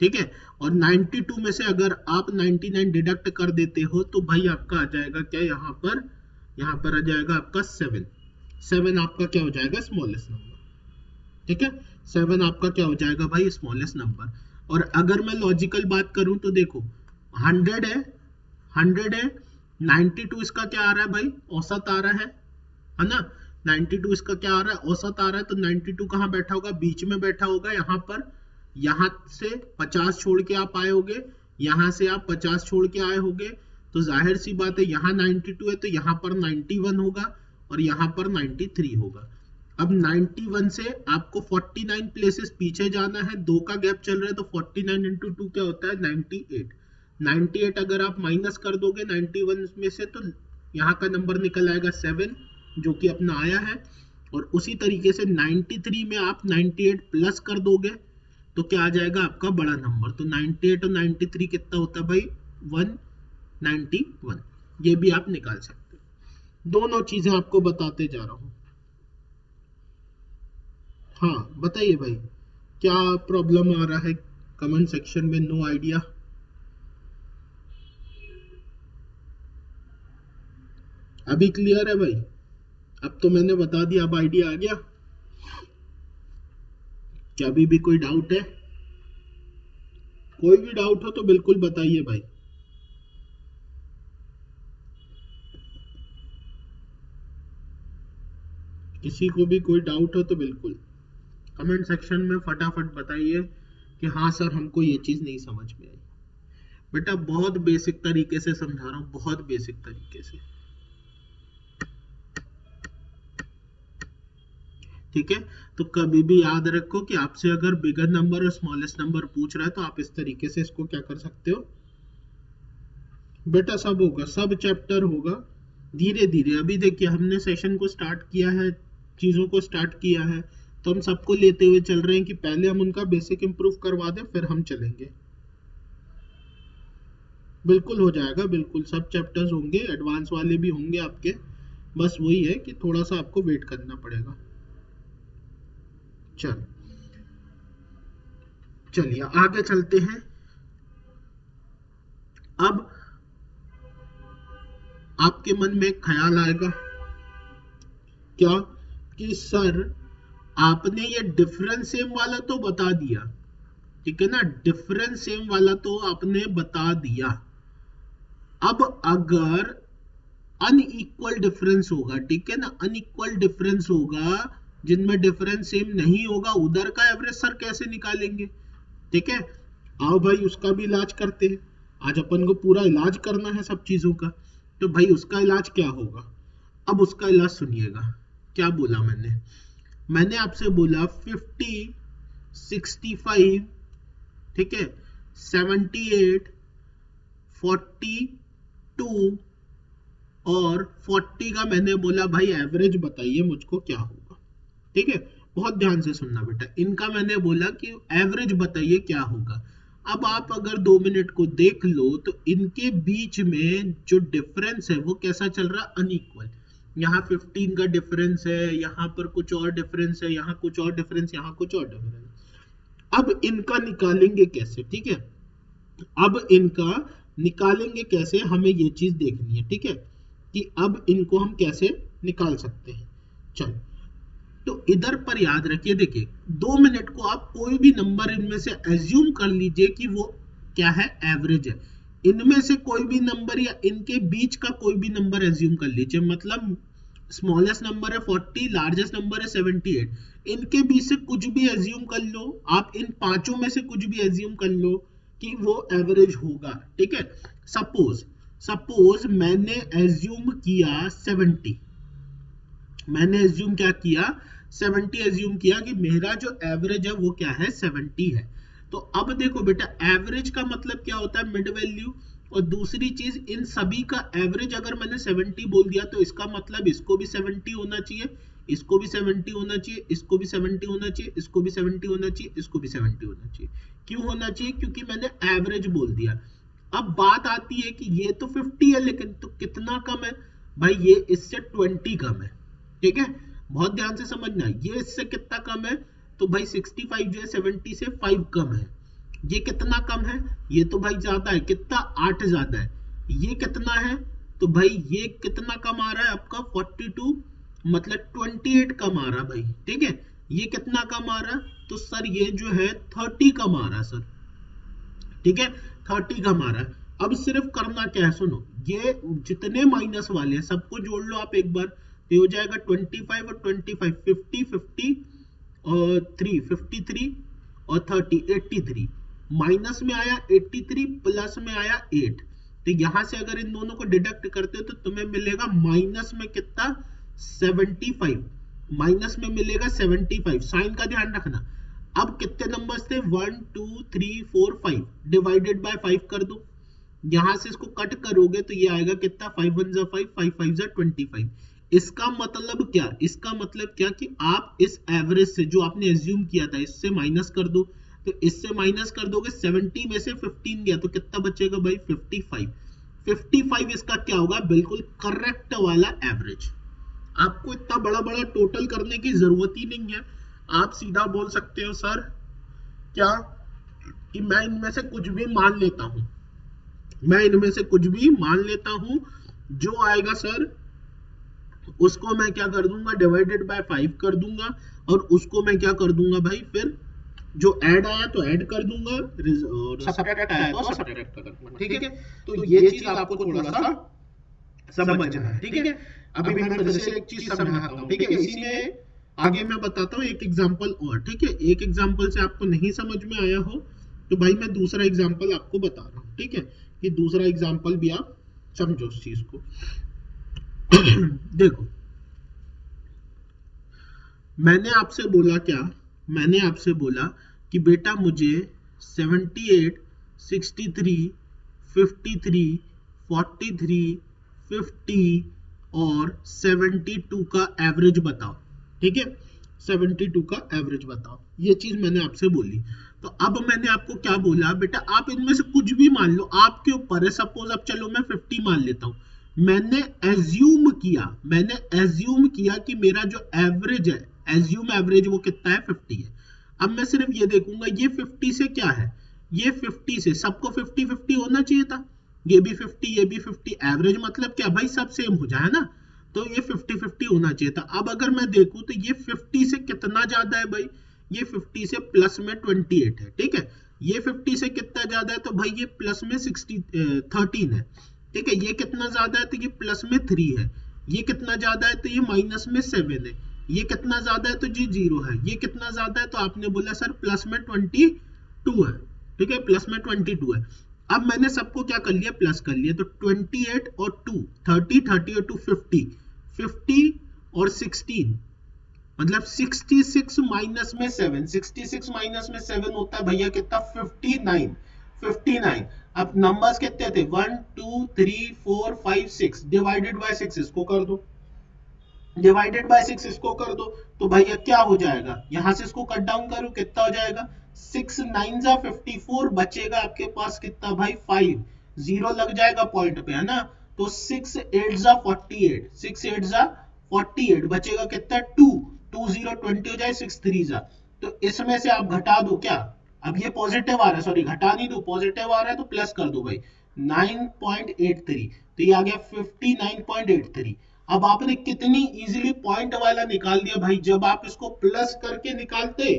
ठीक है। और 92 में से अगर आप 99 डिडक्ट कर देते हो तो भाई आपका आ जाएगा क्या, यहाँ पर आ जाएगा आपका 7, 7 आपका क्या हो जाएगा, स्मॉलेस्ट नंबर, ठीक है। 7 आपका क्या हो जाएगा भाई, स्मॉलेस्ट नंबर। और अगर मैं लॉजिकल बात करूं तो देखो 100 है, 92 इसका क्या आ रहा है भाई, औसत आ रहा है ना, 92 इसका क्या आ रहा है, औसत आ रहा है। तो 92 कहाँ बैठा होगा, बीच में बैठा होगा, यहाँ पर, यहाँ से 50 छोड़ के आप आए होगे, यहाँ से आप 50 छोड़ के आए होगे, तो जाहिर सी बात है यहाँ 92 है तो यहाँ पर 91 होगा और यहाँ पर 93 होगा। अब 91 से आपको 49 प्लेसेस पीछे जाना है, 2 का गैप चल रहा है, तो 49 इंटू 2 क्या होता है 98। 98 अगर आप माइनस कर दोगे 91 में से तो यहाँ का नंबर निकल आएगा 7, जो कि अपना आया है, और उसी तरीके से 93 में आप 98 प्लस कर दोगे तो क्या आ जाएगा आपका बड़ा नंबर। तो 98 और 93 कितना होता है भाई 191। ये भी आप निकाल सकते हो। दोनों चीजें आपको बताते जा रहा हूं। हाँ बताइए भाई क्या प्रॉब्लम आ रहा है कमेंट सेक्शन में। No idea. अभी क्लियर है भाई? अब तो मैंने बता दिया, अब आइडिया आ गया। क्या अभी भी कोई डाउट है? कोई भी डाउट हो तो बिल्कुल बताइए भाई। किसी को भी कोई डाउट हो तो बिल्कुल कमेंट सेक्शन में फटाफट बताइए कि हाँ सर हमको ये चीज नहीं समझ में आई। बेटा बहुत बेसिक तरीके से समझा रहा हूँ, बहुत बेसिक तरीके से, ठीक है। तो कभी भी याद रखो कि आपसे अगर बिगर नंबर और स्मॉलेस्ट नंबर पूछ रहा है तो आप इस तरीके से इसको क्या कर सकते हो बेटा। सब होगा, सब चैप्टर होगा धीरे धीरे। अभी देखिए हमने सेशन को स्टार्ट किया है, चीजों को स्टार्ट किया है, तो हम सबको लेते हुए चल रहे हैं कि पहले हम उनका बेसिक इंप्रूव करवा दें फिर हम चलेंगे। बिल्कुल हो जाएगा, बिल्कुल सब चैप्टर्स होंगे, एडवांस वाले भी होंगे आपके। बस वही है कि थोड़ा सा आपको वेट करना पड़ेगा। चलिए आगे चलते हैं। अब आपके मन में एक ख्याल आएगा क्या कि सर आपने ये डिफरेंस सेम वाला तो बता दिया, ठीक है ना, डिफरेंस सेम वाला तो आपने बता दिया। अब अगर अनइक्वल डिफरेंस होगा, ठीक है ना, अनइक्वल डिफरेंस होगा जिनमें डिफरेंस सेम नहीं होगा, उधर का एवरेज सर कैसे निकालेंगे? ठीक है, आओ भाई उसका भी इलाज करते हैं। आज अपन को पूरा इलाज करना है सब चीजों का। तो भाई उसका इलाज क्या होगा? अब उसका इलाज सुनिएगा। क्या बोला मैंने आपसे बोला 50, 65, ठीक है, 78, 42 और 40 का मैंने बोला भाई एवरेज बताइए मुझको क्या होगा। ठीक है, बहुत ध्यान से सुनना बेटा। इनका मैंने बोला कि एवरेज बताइए क्या होगा। अब आप अगर 2 मिनट को देख लो तो इनके बीच में जो डिफरेंस है वो कैसा चल रहा है? अनइक्वल। यहाँ 15 का डिफरेंस है, यहाँ पर कुछ और डिफरेंस है, यहाँ कुछ और डिफरेंस, यहाँ कुछ और डिफरेंस। अब इनका निकालेंगे कैसे? ठीक है, अब इनका निकालेंगे कैसे, हमें ये चीज देखनी है। ठीक है, कि अब इनको हम कैसे निकाल सकते हैं। चलो तो इधर पर याद रखिए, देखिए 2 मिनट को आप कोई भी नंबर इनमें से एज्यूम कर लीजिए कि वो क्या है? एवरेज है। इनमें से कोई भी नंबर या इनके बीच का कोई भी नंबर एज्यूम कर लीजिए। मतलब स्मॉलेस्ट नंबर है 40, लार्जेस्ट नंबर है 78, इनके बीच से कुछ भी एज्यूम कर लो आप, इन पांचों में से कुछ भी एज्यूम कर लो कि वो एवरेज होगा। ठीक है, सपोज मैंने एज्यूम किया 70, मैंने एज्यूम क्या किया? 70 एज्यूम किया कि मेरा जो एवरेज है वो क्या है? 70 है। तो अब देखो बेटा एवरेज का मतलब क्या होता है? Mid value. और दूसरी चीज इन सभी का एवरेज अगर मैंने 70 बोल दिया तो इसका मतलब इसको भी 70 होना चाहिए, इसको भी 70 होना चाहिए, इसको भी 70 होना चाहिए, इसको भी 70 होना चाहिए, इसको भी 70 होना चाहिए। क्यों होना चाहिए? क्योंकि मैंने एवरेज बोल दिया। अब बात आती है कि ये तो 50 है लेकिन तो कितना कम है? भाई ये इससे 20 कम है। ठीक है, बहुत ध्यान से समझना, ये इससे कितना कम है? तो भाई 65 जो है 70 से 5 कम है। ये कितना कम है? ये तो भाई ज्यादा है, कितना? 8 ज्यादा है। ये कितना है? तो भाई ये कितना कम आ रहा है आपका? 42, मतलब 28 कम आ रहा भाई। ठीक है, ये कितना कम आ रहा? तो सर ये जो है 30 कम आ रहा सर। ठीक है, 30 कम आ रहा है। अब सिर्फ करना क्या है, सुनो, ये जितने माइनस वाले हैं सबको जोड़ लो आप एक बार, ये हो जाएगा 25 और 25, 50, 50 और 3, 53 और 30, 83। माइनस में आया 83, प्लस में आया 8। तो यहां से अगर इन दोनों को डिडक्ट करते हो तो तुम्हें मिलेगा माइनस में कितना? 75। माइनस में मिलेगा 75। साइन का ध्यान रखना। अब कितने नंबर्स थे? 1 2 3 4 5, डिवाइडेड बाय 5 कर दो। यहां से इसको कट करोगे तो ये आएगा कितना? 5 1 5, 5 5 25। इसका मतलब क्या, इसका मतलब क्या कि आप इस एवरेज से जो आपने एज्यूम किया था इससे माइनस कर दो, तो इससे माइनस कर दोगे 70 में से 15 गया तो कितना बचेगा भाई 55। 55 इसका क्या होगा, बिल्कुल करेक्ट वाला एवरेज। आपको इतना बड़ा बड़ा टोटल करने की जरूरत ही नहीं है, आप सीधा बोल सकते हो सर क्या कि मैं इनमें से कुछ भी मान लेता हूं, मैं इनमें से कुछ भी मान लेता हूं, जो आएगा सर उसको मैं क्या कर दूंगा, डिवाइडेड बाय 5 कर दूंगा, और उसको मैं क्या कर दूंगा भाई, फिर जो ऐड आया तो ऐड कर दूंगा और सब्ट्रैक्ट आया तो सब्ट्रैक्ट कर दूंगा। ठीक है, तो ये चीज आपको थोड़ा सा समझना है। ठीक है, अभी मैं फिर से एक चीज समझाता हूँ। ठीक है, इसी में आगे मैं बताता हूँ एक एग्जांपल और। ठीक है, एक एग्जांपल से आपको नहीं समझ में आया हो तो भाई मैं दूसरा एग्जांपल आपको बता रहा हूँ। ठीक है, कि दूसरा एग्जांपल भी आप समझो उस चीज को। देखो, मैंने आपसे बोला क्या, मैंने आपसे बोला कि बेटा मुझे 78, 63, 53, 43, 50 और 72 का एवरेज बताओ। ठीक है, 72 का एवरेज बताओ, ये चीज मैंने आपसे बोली। तो अब मैंने आपको क्या बोला, बेटा आप इनमें से कुछ भी मान लो, आपके ऊपर है। सपोज अब चलो मैं 50 मान लेता हूं। मैंने एज्यूम किया कि मेरा जो एवरेज है, एज्यूम एवरेज वो कितना है 50 है। अब मैं सिर्फ ये देखूंगा ये 50 से क्या है, ये 50 से सबको 50-50 होना चाहिए था, ये भी 50 ये भी 50, एवरेज मतलब क्या भाई सब सेम हो जाए ना, तो ये 50-50 होना चाहिए था। अब अगर मैं देखूं तो ये 50 से कितना ज्यादा है भाई, ये 50 से प्लस में 28 है। ठीक है, ये 50 से कितना ज्यादा है तो भाई ये प्लस में 13 है। ठीक है, ये कितना ज्यादा है तो ये प्लस में 3 है, ये कितना ज्यादा है तो ये माइनस में 7 है, ये कितना ज्यादा है तो जी 0 है, ये कितना ज्यादा है तो आपने बोला सर प्लस में 22 है। ठीक है, प्लस में 22 है। अब मैंने सबको क्या कर लिया, प्लस कर लिया, तो 28 और 2 30, 30 और 2 50, 50 और 16 मतलब 66 माइनस में 7, 66 माइनस में 7 होता है भैया कितना 59, 59। अब नंबर्स कितने थे 1 2 3 4 5 6, डिवाइडेड बाय 6 इसको कर दो, डिवाइडेड बाय 6 इसको कर दो, तो भैया क्या हो जाएगा, यहां से इसको कट डाउन करो कितना हो जाएगा 6 9 जा 54, बचेगा आपके पास कितना भाई 5, जीरो लग जाएगा पॉइंट पे है ना, तो 6 8 जा 48, 6 8 जा 48, बचेगा कितना 2, 2 0 20 हो जाए 6 3 जा, तो इसमें से आप घटा दो क्या, अब ये पॉजिटिव आ रहा है, सॉरी घटा नहीं दो, पॉजिटिव आ रहा है तो प्लस कर दो भाई 9.83, तो ये आ गया 59.83। अब आपने कितनी इजीली पॉइंट वाला निकाल दिया भाई, जब आप इसको प्लस करके निकालते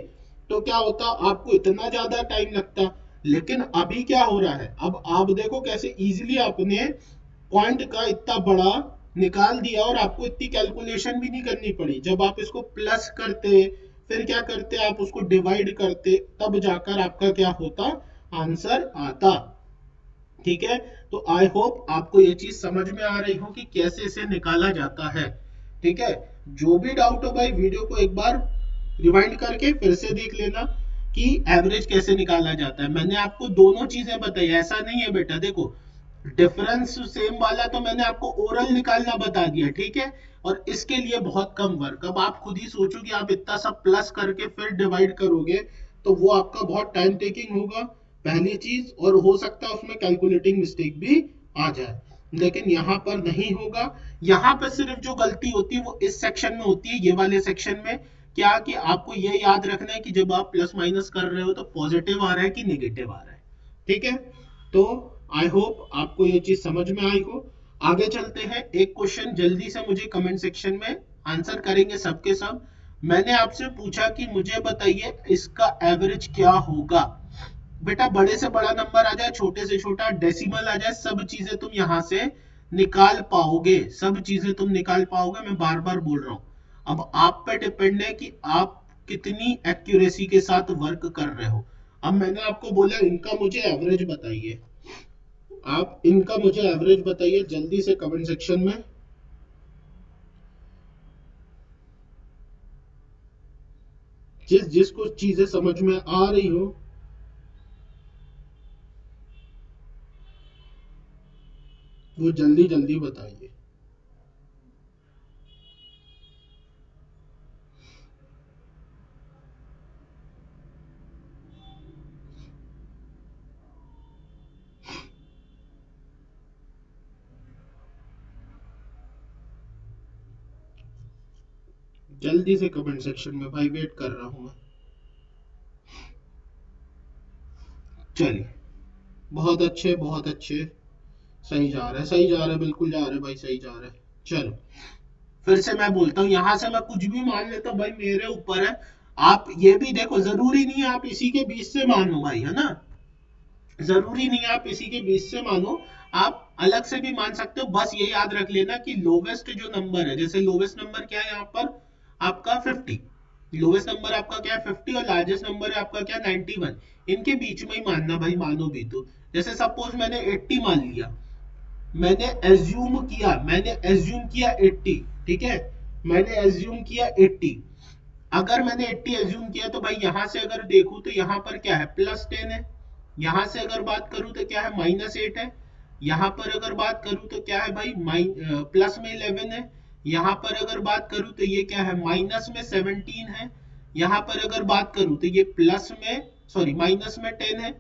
तो क्या होता, आपको इतना ज्यादा टाइम लगता, लेकिन अभी क्या हो रहा है, अब आप देखो कैसे इजीली आपने पॉइंट का इतना बड़ा निकाल दिया और आपको इतनी कैलकुलेशन भी नहीं करनी पड़ी। जब आप इसको प्लस करते फिर क्या करते आप उसको डिवाइड करते, तब जाकर आपका क्या होता, आंसर आता। ठीक है, तो आई होप आपको ये चीज समझ में आ रही हो कि कैसे इसे निकाला जाता है। ठीक है, जो भी डाउट हो भाई वीडियो को एक बार रिवाइंड करके फिर से देख लेना कि एवरेज कैसे निकाला जाता है। मैंने आपको दोनों चीजें बताई, ऐसा नहीं है बेटा, देखो डिफरेंस सेम वाला तो मैंने आपको ओरल निकालना बता दिया। ठीक है, और इसके लिए बहुत कम वर्क, अब आप खुद ही सोचो कि आप इतना सब प्लस करके फिर डिवाइड करोगे तो वो आपका बहुत टाइम टेकिंग होगा पहली चीज, और हो सकता है उसमें कैलकुलेटिंग मिस्टेक भी आ जाए, लेकिन यहाँ पर नहीं होगा। यहाँ पर सिर्फ जो गलती होती है वो इस सेक्शन में होती है, ये वाले सेक्शन में, क्या कि आपको ये याद रखना है कि जब आप प्लस माइनस कर रहे हो तो पॉजिटिव आ रहा है कि नेगेटिव आ रहा है। ठीक है, तो आई होप आपको ये चीज समझ में आई हो। आगे चलते हैं, एक क्वेश्चन जल्दी से मुझे कमेंट सेक्शन में आंसर करेंगे सबके सब। मैंने आपसे पूछा कि मुझे बताइए इसका एवरेज क्या होगा। बेटा बड़े से बड़ा नंबर आ जाए, छोटे से छोटा डेसिमल आ जाए, सब चीजें तुम यहां से निकाल पाओगे, सब चीजें तुम निकाल पाओगे, मैं बार बार बोल रहा हूं। अब आप पे डिपेंड है कि आप कितनी एक्यूरेसी के साथ वर्क कर रहे हो। अब मैंने आपको बोला इनका मुझे एवरेज बताइए, आप इनका मुझे एवरेज बताइए जल्दी से कमेंट सेक्शन में। जिसको चीजें समझ में आ रही हो वो जल्दी जल्दी बताइए। जल्दी से कमेंट सेक्शन में भाई, वेट कर रहा हूं मैं। चलिए, बहुत अच्छे बहुत अच्छे, सही जा रहा है, सही जा रहा है, बिल्कुल जा रहा है भाई, सही जा रहा है। चलो फिर से मैं बोलता हूँ, यहां से मैं कुछ भी मान लेता हूँ भाई, मेरे ऊपर है। आप ये भी देखो, जरूरी नहीं है आप इसी के बीच से मानो भाई, है ना, जरूरी नहीं है आप इसी के बीच से मानो, आप अलग से भी मान सकते हो। बस ये याद रख लेना कि लोवेस्ट जो नंबर है, जैसे लोवेस्ट नंबर क्या है यहाँ पर आपका 50, लोवेस्ट नंबर आपका क्या है 50, और लार्जेस्ट नंबर है आपका क्या 91, इनके बीच में ही मानना भाई, मानो भी तो। जैसे सपोज मैंने 80 मान लिया, मैंने एज्यूम किया 80, ठीक है, मैंने एज्यूम किया 80। अगर मैंने 80 एज्यूम किया तो भाई यहां से अगर देखूं तो यहां पर क्या है +10 है, यहां से अगर बात करूं तो क्या है -8 है, यहां पर अगर बात करूं तो क्या है भाई प्लस में 11 है, यहां पर अगर बात करूं तो ये क्या है माइनस में 17 है, यहां पर अगर बात करूं तो ये प्लस में सॉरी माइनस में 10 है,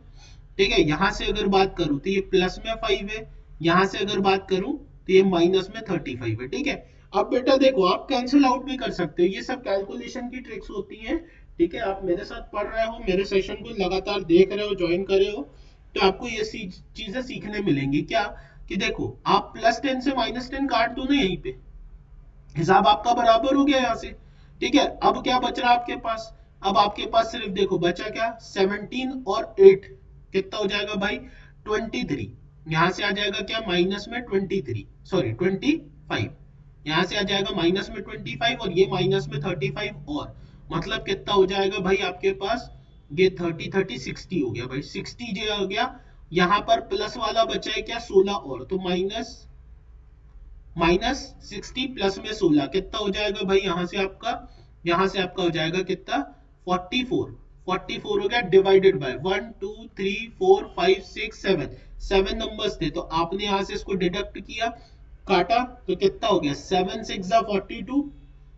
ठीक है, यहां से अगर बात करूं तो ये प्लस में 5 है, यहां से अगर बात करूं तो ये माइनस में 35 है, ठीक है। अब बेटा देखो, आप कैंसिल आउट भी कर सकते हो, ये सब कैलकुलेशन की ट्रिक्स होती हैं, ठीक है। आप मेरे साथ पढ़ रहे हो, मेरे सेशन को लगातार देख रहे हो, ज्वाइन कर रहे हो, तो आपको ये चीजें सीखने मिलेंगी क्या, कि देखो आप +10 से -10 काट दो ना, यहीं पे हिसाब आपका बराबर हो गया यहाँ से, ठीक है। अब क्या बच रहा है आपके पास, अब आपके पास सिर्फ देखो बचा क्या 17 और 8, कितना हो जाएगा भाई 23, यहां से आ जाएगा क्या माइनस में 23 सॉरी 25, यहां से आ जाएगा माइनस में 25 और ये माइनस में 35, और मतलब कितना हो जाएगा भाई आपके पास, ये 30 हो गया भाई, 60 जो हो गया, यहाँ पर प्लस वाला बचा है क्या 16, और तो -60 प्लस में 16 कितना हो जाएगा भाई, यहां से आपका हो जाएगा कितना 44 हो गया, डिवाइडेड बाय 1 2 3 4 5 6 7, 7 नंबर्स थे, तो आपने यहां से इसको डिडक्ट किया, काटा, तो कितना हो गया 7 6 42,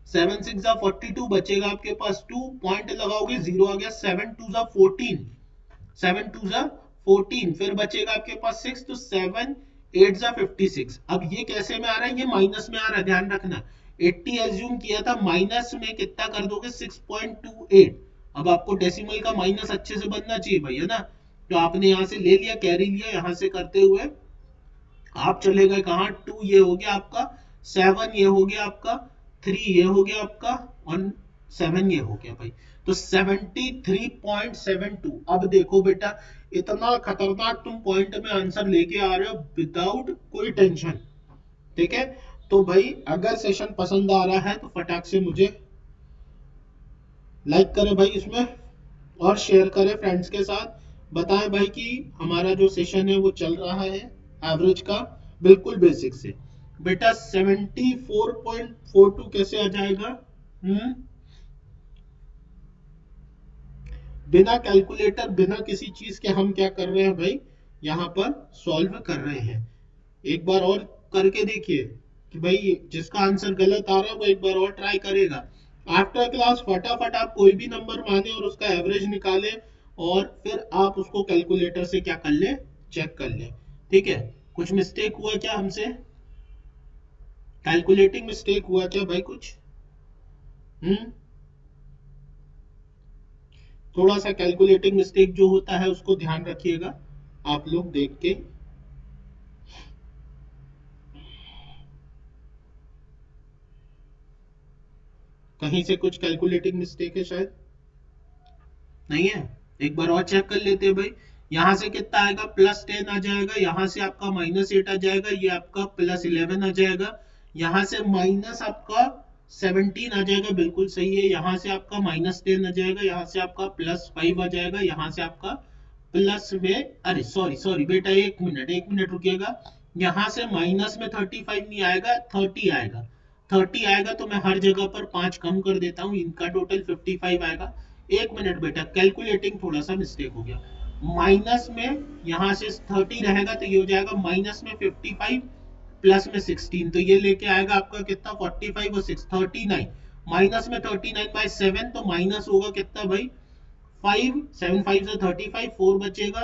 7 6 42, बचेगा आपके पास 2, पॉइंट लगाओगे 0 आ गया, 7 2 14, 7 2 14, फिर बचेगा आपके पास 6, तो 7 8 56। अब ये कैसे में आ रहा है, ये माइनस में आ रहा है, ध्यान रखना, 80 एज्यूम किया था, माइनस में कितना कर दोगे 6.28, अब आपको डेसिमल का माइनस अच्छे से बनना चाहिए भाई, है ना, तो आपने यहाँ से ले लिया, कैरी लिया, यहाँ से करते हुए आप चले गए कहाँ 2, ये हो गया आपका 7, ये हो गया आपका 3, ये हो गया आपका और 7, ये हो गया भाई, तो 73.72। अब देखो बेटा, इतना खतरनाक तुम पॉइंट में आंसर लेके आ रहे हो विदाउट कोई टेंशन, ठीक है। तो भाई अगर सेशन पसंद आ रहा है तो फटाक से मुझे लाइक करें भाई इसमें, और शेयर करें फ्रेंड्स के साथ, बताएं भाई कि हमारा जो सेशन है वो चल रहा है एवरेज का, बिल्कुल बेसिक से। बेटा 74.42 कैसे आ जाएगा, बिना कैलकुलेटर बिना किसी चीज के हम क्या कर रहे हैं भाई, यहाँ पर सॉल्व कर रहे हैं। एक बार और करके देखिए कि भाई जिसका आंसर गलत आ रहा है वो एक बार और ट्राई करेगा। आफ्टर क्लास फटाफट आप कोई भी नंबर माने और उसका एवरेज निकाले, और फिर आप उसको कैलकुलेटर से क्या कर ले, चेक कर ले, ठीक है। कुछ मिस्टेक हुआ क्या हमसे, कैलकुलेटिंग मिस्टेक हुआ क्या भाई कुछ, थोड़ा सा कैलकुलेटिंग मिस्टेक जो होता है उसको ध्यान रखिएगा आप लोग देख के। कहीं से कुछ कैलकुलेटिंग मिस्टेक है शायद, नहीं है, एक बार और चेक कर लेते हैं भाई। यहां से कितना आएगा +10 आ जाएगा, यहां से आपका -8 आ जाएगा, ये आपका +11 आ जाएगा, यहां से माइनस आपका 17 आ जाएगा, बिल्कुल सही है, यहां से आपका -10 आ जाएगा, यहां से आपका +5 आ जाएगा, यहां से आपका प्लस में अरे सॉरी सॉरी बेटा, एक मिनट रुकिएगा, यहां से माइनस में 35 नहीं आएगा, 30 आएगा, 30 आएगा, तो मैं हर जगह पर 5 कम कर देता हूँ, इनका टोटल 55 आएगा। एक मिनट बेटा, कैलकुलेटिंग थोड़ा सा मिस्टेक हो गया, माइनस में यहाँ से 30 रहेगा तो ये हो जाएगा माइनस में 55 प्लस में 16, तो ये लेके आएगा आपका कितना 45 और 6 39, माइनस में 39/7, तो माइनस होगा कितना भाई 5, 7 5 35, 4 बचेगा,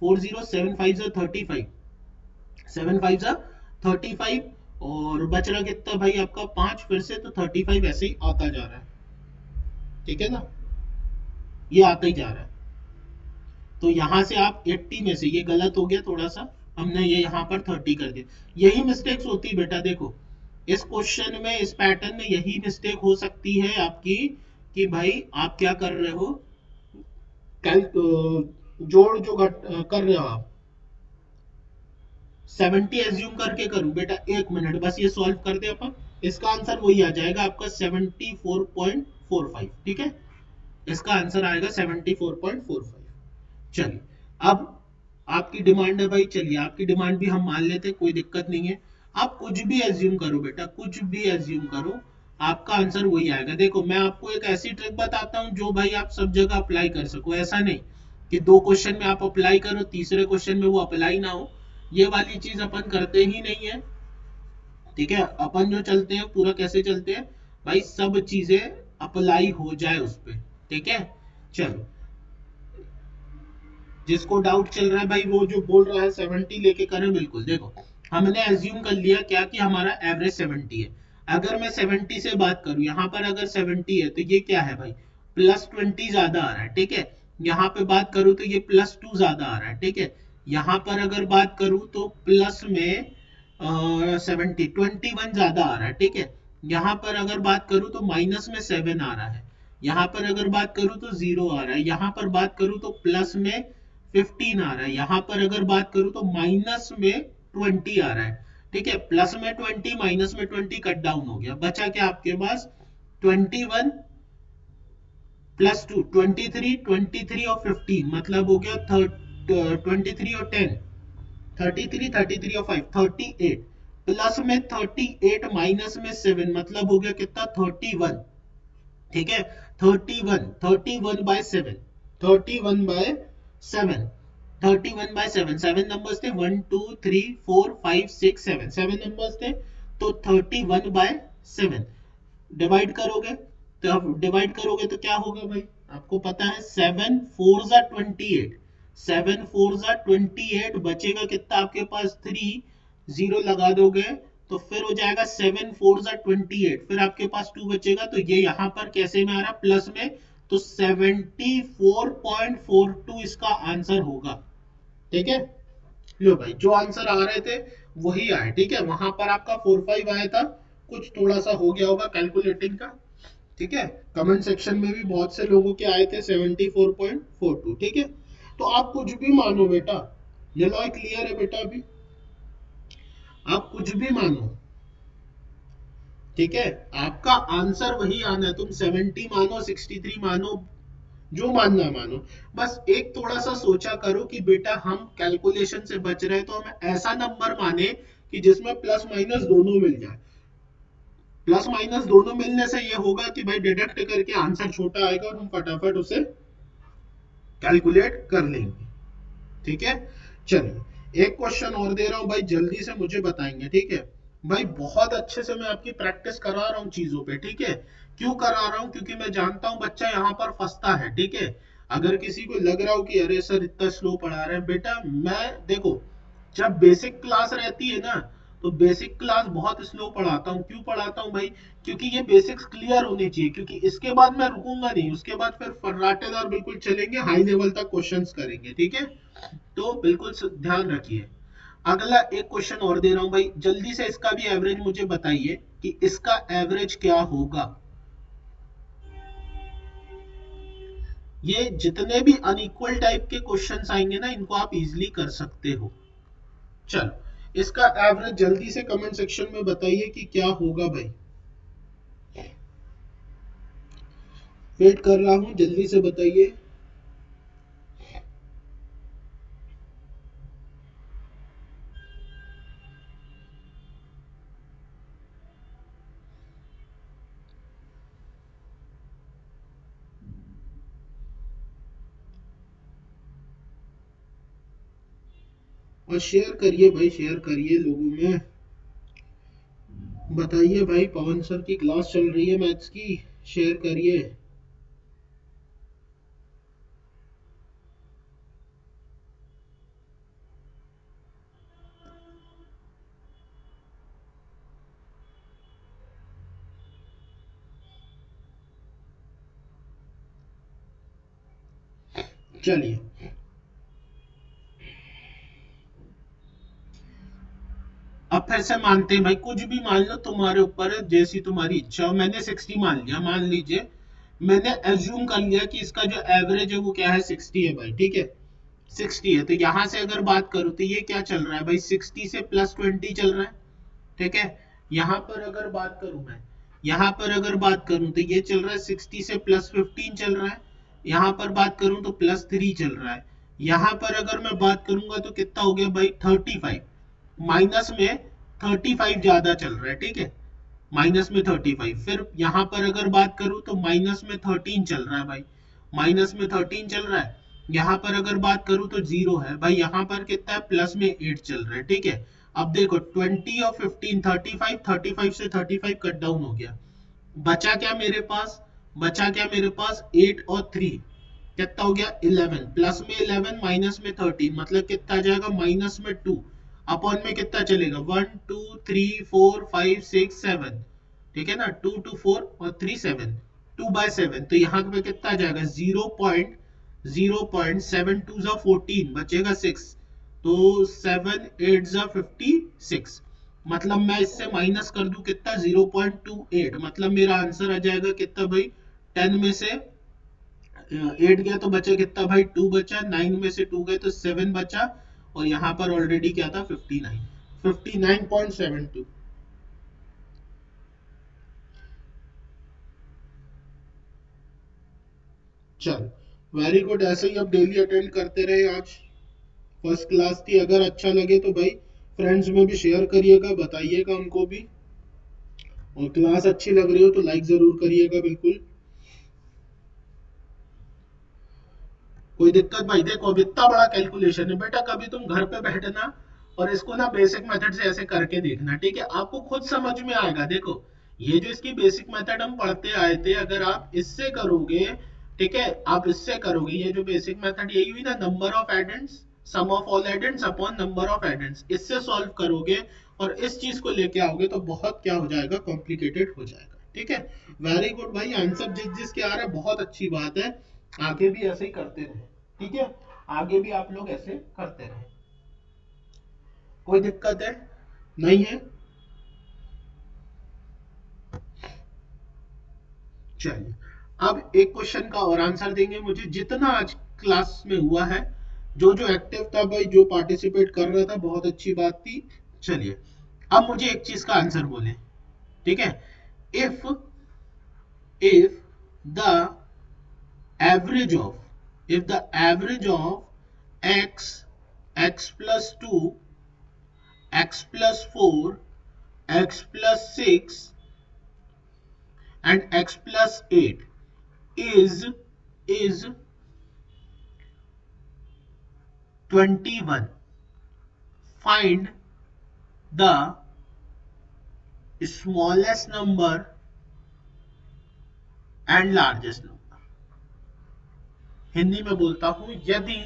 4 0 7 5 35, 7 5 35, और बच रहा कितना भाई आपका 5, फिर से तो 35 ऐसे ही आता जा रहा है, ठीक है ना, ये आता ही जा रहा है। तो यहाँ से आप 80 में से, ये गलत हो गया थोड़ा सा, हमने ये यहाँ पर 30 कर दिया। यही मिस्टेक्स होती है बेटा, देखो इस क्वेश्चन में, इस पैटर्न में यही मिस्टेक हो सकती है आपकी, कि भाई आप क्या कर रहे हो, कल जोड़ जो कर रहे हो आप, 70 एज्यूम करके करूं बेटा, 1 मिनट बस, ये सॉल्व कर दे अपन, इसका आंसर वही आ जाएगा आपका 74.45, ठीक है, इसका आंसर आएगा 74.45। चलिए, अब आपकी डिमांड है भाई, चलिए आपकी डिमांड भी हम मान लेते हैं, कोई दिक्कत नहीं है। आप कुछ भी एज्यूम करो बेटा, कुछ भी एज्यूम करो, आपका आंसर वही आएगा। देखो मैं आपको एक ऐसी ट्रिक बताता हूँ जो भाई आप सब जगह अप्लाई कर सको, ऐसा नहीं कि 2 क्वेश्चन में आप अप्लाई करो, तीसरे क्वेश्चन में वो अप्लाई ना हो, ये वाली चीज अपन करते ही नहीं है, ठीक है। अपन जो चलते हैं पूरा कैसे चलते हैं भाई, सब चीजें अप्लाई हो जाए उस पर, ठीक है। चलो, जिसको डाउट चल रहा है भाई, वो जो बोल रहा है 70 लेके करें, बिल्कुल। देखो हमने एज्यूम कर लिया क्या कि हमारा एवरेज 70 है। अगर मैं 70 से बात करूं, यहाँ पर अगर 70 है तो ये क्या है भाई, +20 ज्यादा आ रहा है, ठीक है। यहाँ पे बात करूं तो ये +2 ज्यादा आ रहा है, ठीक है। यहाँ पर अगर बात करूं तो प्लस में 21 ज्यादा आ रहा है, ठीक है। यहाँ पर अगर बात करूं तो माइनस में 7 आ रहा है। यहाँ पर अगर बात करूं तो 0 आ रहा है। यहाँ पर बात करूं तो प्लस में 15 आ रहा है। यहाँ पर अगर बात करूं तो माइनस में 20 आ रहा है, ठीक है। प्लस में 20, माइनस में 20 कट डाउन हो गया, बचा क्या आपके पास, 21 +2, 23, 23 और 15, मतलब हो गया 23 और 10, 33, 33 और 5, 38, प्लस में 38 माइनस में 7, मतलब हो गया कितना, 31, ठीक है। 31, 31/7, 31/7, 31/7, 7 नंबर्स थे, 1 2 3 4 5 6 7, 7 नंबर्स थे, तो 31/7 डिवाइड करोगे, तो अब डिवाइड करोगे तो क्या होगा भाई, आपको पता है 7 4 ज़ा 28, 7 4 ज़ा 28, बचेगा कितना आपके पास 3, 0 लगा दोगे तो फिर हो जाएगा 7 4 ज़ा 28, फिर आपके पास 2 बचेगा, तो ये यहाँ पर कैसे में आ रहा, प्लस में, तो 74.42 इसका आंसर होगा, ठीक है। लो भाई, जो आंसर आ रहे थे वही आए, ठीक है। वहां पर आपका 45 आया था, कुछ थोड़ा सा हो गया होगा कैलकुलेटिंग का, ठीक है। कमेंट सेक्शन में भी बहुत से लोगों के आए थे 74.42, ठीक है। तो आप कुछ भी मानो बेटा, ये लॉ क्लियर है बेटा, अभी आप कुछ भी मानो, ठीक है, आपका आंसर वही आना है। तुम 70 मानो, 63 मानो, जो मानना है मानो, बस एक थोड़ा सा सोचा करो कि बेटा हम कैलकुलेशन से बच रहे हैं, तो हम ऐसा नंबर माने कि जिसमें प्लस माइनस दोनों मिल जाए। प्लस माइनस दोनों मिलने से ये होगा कि भाई डिडक्ट करके आंसर छोटा आएगा और हम फटाफट उसे कैलकुलेट कर लेंगे, ठीक है। चलिए, एक क्वेश्चन और दे रहा हूं भाई, जल्दी से मुझे बताएंगे, ठीक है। भाई बहुत अच्छे से मैं आपकी प्रैक्टिस करा रहा हूँ चीजों पे, ठीक है। क्यों करा रहा हूँ, क्योंकि मैं जानता हूँ बच्चा यहाँ पर फंसता है, ठीक है। अगर किसी को लग रहा हो कि अरे सर इतना स्लो पढ़ा रहे हैं, बेटा मैं, देखो जब बेसिक क्लास रहती है ना, तो बेसिक क्लास बहुत स्लो पढ़ाता हूँ। क्यों पढ़ाता हूँ भाई, क्योंकि ये बेसिक्स क्लियर होनी चाहिए, क्योंकि इसके बाद मैं रुकूंगा नहीं, उसके बाद फिर फर्राटेदार बिल्कुल चलेंगे, हाई लेवल तक क्वेश्चंस करेंगे, ठीक है। तो बिल्कुल ध्यान रखिए। अगला एक क्वेश्चन और दे रहा हूं भाई, जल्दी से इसका भी एवरेज मुझे बताइए कि इसका एवरेज क्या होगा। ये जितने भी अनइक्वल टाइप के क्वेश्चंस आएंगे ना, इनको आप इजीली कर सकते हो। चलो, इसका एवरेज जल्दी से कमेंट सेक्शन में बताइए कि क्या होगा भाई, वेट कर रहा हूं, जल्दी से बताइए। और शेयर करिए भाई, शेयर करिए लोगों में, बताइए भाई, पवन सर की क्लास चल रही है मैथ्स की, शेयर करिए। चलिए अब फिर से मानते हैं भाई, कुछ भी मान लो, तुम्हारे ऊपर है, जैसी तुम्हारी इच्छा हो। मैंने 60 मान लिया, मान लीजिए मैंने एज्यूम कर लिया कि इसका जो एवरेज है वो क्या है, 60 है भाई, ठीक है 60 है। तो यहां से अगर बात करूं तो ये क्या चल रहा है भाई, 60 से +20 चल रहा है, ठीक है। यहां पर अगर बात करूं मैं, यहां पर अगर बात करूं तो ये चल रहा है 60 से +15 चल रहा है। यहां पर बात करूं तो +3 चल रहा है। यहां पर अगर मैं बात करूंगा तो कितना हो गया भाई, 35, माइनस में 35 ज्यादा चल रहा है, ठीक है माइनस में 35। फिर यहां पर अगर बात करूं तो माइनस में 13 चल रहा है भाई, माइनस में 13 चल रहा है। यहां पर अगर बात करूं तो 0 है भाई, यहां पर कितना है, प्लस में 8 चल रहा है, ठीक है। अब देखो 20 और 15, 35 से 35 कट डाउन हो गया, बचा क्या मेरे पास, बचा क्या मेरे पास, 8 और 3 कितना हो गया, 11, प्लस में 11 माइनस में 13 मतलब कितना आ जाएगा, माइनस में 2, अपॉन में कितना चलेगा, 1 2 3 4 5 6 7, ठीक है ना, 2 2 4 और 3 7, 2/7। तो यहाँ पे कितना आ जाएगा, 0.7 2 14, बचेगा 6, तो 7 8 56। मतलब मैं इससे माइनस कर दूं कितना, 0.28, मतलब मेरा आंसर आ जाएगा कितना भाई, 10 में से 8 गया तो बचा कितना भाई, 2 बचा, 9 में से 2 गए तो 7 बचा, और यहाँ पर ऑलरेडी क्या था, 59, 59.72। चल वेरी गुड, ऐसे ही अब डेली अटेंड करते रहे। आज फर्स्ट क्लास थी, अगर अच्छा लगे तो भाई फ्रेंड्स में भी शेयर करिएगा, बताइएगा उनको भी, और क्लास अच्छी लग रही हो तो लाइक जरूर करिएगा बिल्कुल। कोई दिक्कत भाई, देखो अब इतना बड़ा कैलकुलेशन है बेटा, कभी तुम घर पे बैठना और इसको ना बेसिक मेथड से ऐसे करके देखना, ठीक है, आपको खुद समझ में आएगा। देखो ये जो इसकी बेसिक मेथड हम पढ़ते आए थे, अगर आप इससे करोगे, ठीक है, आप इससे करोगे, ये जो बेसिक मेथड यही हुई ना, number of addends, sum of all addends upon number of addends, इससे सॉल्व करोगे और इस चीज को लेके आओगे तो बहुत क्या हो जाएगा, कॉम्प्लिकेटेड हो जाएगा, ठीक है। वेरी गुड भाई, आंसर जिस जिसके आ रहे हैं बहुत अच्छी बात है, आगे भी ऐसे ही करते रहे, ठीक है, आगे भी आप लोग ऐसे करते रहे। कोई दिक्कत है, नहीं है, चलिए अब एक क्वेश्चन का और आंसर देंगे मुझे, जितना आज क्लास में हुआ है, जो जो एक्टिव था भाई, जो पार्टिसिपेट कर रहा था, बहुत अच्छी बात थी। चलिए अब मुझे एक चीज का आंसर बोले, ठीक है, if if the average of if the average of x plus 2, x plus 4, x plus 6 and x plus 8 is 21, find the smallest number and largest number। Hindi में बोलता हूं, यदि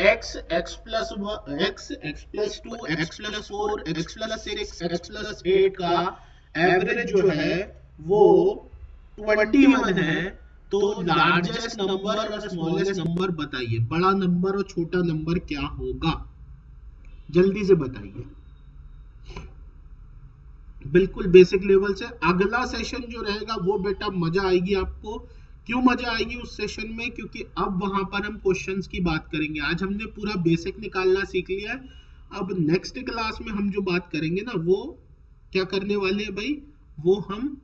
x x plus 1 x plus 2 x plus 4 x plus 6 x plus 8 का average जो है वो 21 है, तो लार्जेस्ट नंबर और स्मॉलेस्ट नंबर बताइए, बड़ा नंबर और छोटा नंबर क्या होगा, जल्दी से बताइए, बिल्कुल बेसिक लेवल से। अगला सेशन जो रहेगा वो बेटा मजा आएगी आपको। क्यों मजा आएगी उस सेशन में, क्योंकि अब वहां पर हम क्वेश्चंस की बात करेंगे। आज हमने पूरा बेसिक निकालना सीख लिया है, अब नेक्स्ट क्लास में हम जो बात करेंगे ना, वो क्या करने वाले हैं भाई, वो हम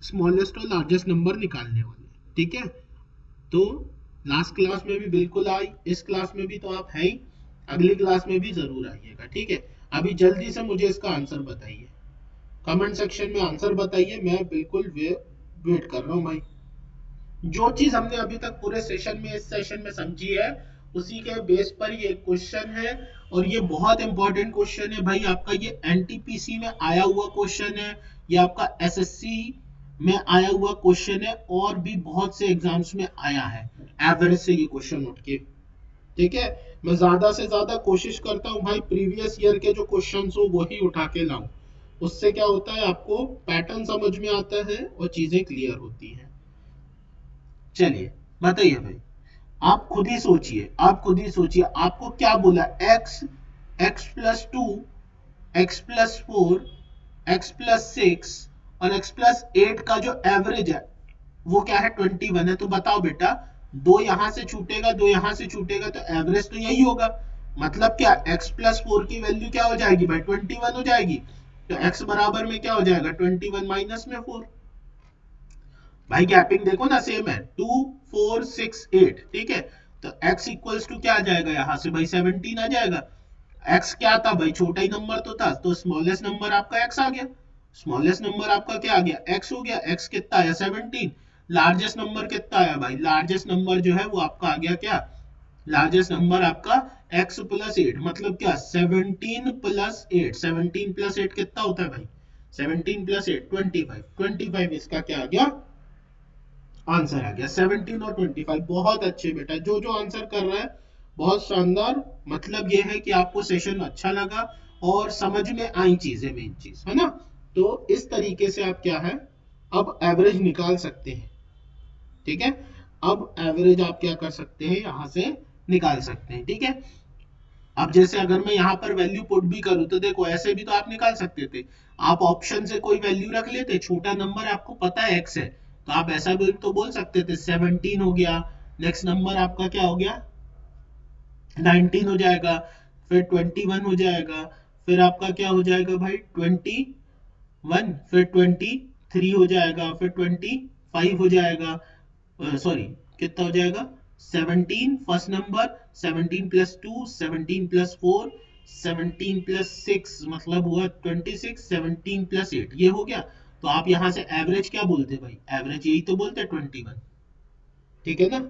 स्मॉलेस्ट और लार्जेस्ट नंबर निकालने वाले हैं, ठीक है। तो लास्ट क्लास में भी बिल्कुल आई, इस क्लास में भी तो आप है ही, अगली क्लास में भी जरूर आइएगा, ठीक है। अभी जल्दी से मुझे इसका आंसर बताइए, कमेंट सेक्शन में आंसर बताइए, मैं बिल्कुल वेट कर रहा हूं भाई। जो चीज हमने अभी तक पूरे सेशन में, इस सेशन में समझी है, उसी के बेस पर ये क्वेश्चन है, और ये बहुत इंपॉर्टेंट क्वेश्चन है भाई आपका, ये एनटीपीसी में आया हुआ क्वेश्चन है, ये आपका एसएससी में आया हुआ क्वेश्चन है, और भी बहुत से एग्जाम्स में आया है, एवरेज से ये क्वेश्चन उठ के, ठीक है। मैं ज्यादा से ज्यादा कोशिश करता हूं भाई प्रीवियस ईयर के जो क्वेश्चंस हो वही उठा के लाऊं, उससे क्या होता है, आपको पैटर्न समझ में आता है और चीजें क्लियर होती हैं। चलिए बताइए भाई, आप खुद ही सोचिए, आप खुद ही सोचिए, आपको क्या बोला, x, x+2, x+4, x+6 और x+8 का जो एवरेज है वो क्या है, 21 है। तो बताओ बेटा, दो यहां से छूटेगा, दो यहां से छूटेगा, तो एवरेज तो यही होगा। मतलब क्या, x+4 की वैल्यू क्या हो जाएगी भाई, 21 हो जाएगी। तो x बराबर में क्या हो जाएगा, 21 माइनस में 4। भाई गैपिंग देखो ना, सेम है, 2 4 6 8, ठीक है। तो x इक्वल्स टू क्या आ जाएगा यहाँ से भाई, 17 आ जाएगा। x क्या था भाई, छोटा ही नंबर तो था, तो स्मॉलेस्ट नंबर आपका x आ गया। स्मॉलेस्ट नंबर आपका क्या आ गया, x हो गया। x कितना आया, 17। लार्जेस्ट नंबर कितना आया भाई, लार्जेस्ट नंबर जो है वो आपका आ गया क्या, लार्जेस्ट नंबर आपका x+8, मतलब क्या, 17+8। 17+8 कितना होता है भाई, 17+8 25। 25 इसका क्या आ गया, आंसर आ गया। 17 और 25, बहुत अच्छे बेटा, जो जो आंसर कर रहा है बहुत शानदार। मतलब ये है कि आपको सेशन अच्छा लगा और समझ में आई चीजें, मेन चीज है ना। तो इस तरीके से आप क्या है, अब एवरेज निकाल सकते हैं, ठीक है। अब एवरेज आप क्या कर सकते हैं, यहां से निकाल सकते हैं, ठीक है। अब जैसे अगर मैं यहाँ पर वैल्यू पुट भी करूं तो देखो, ऐसे भी तो आप निकाल सकते थे। आप ऑप्शन से कोई वैल्यू रख लेते, छोटा नंबर आपको पता है x है, तो आप ऐसा भी तो बोल सकते थे, 17 हो गया। नेक्स्ट नंबर आपका क्या हो गया, 19 हो जाएगा। फिर 21 हो जाएगा। फिर आपका क्या हो जाएगा भाई, 21। फिर 23 हो जाएगा। फिर 25 हो जाएगा, सॉरी कितना हो जाएगा, 17 फर्स्ट नंबर, 17+2, 17+4, 17+6 मतलब हुआ 26, 17+8 ये हो गया। तो आप यहां से एवरेज क्या बोलते भाई, एवरेज यही तो बोलते 21, ठीक है ना,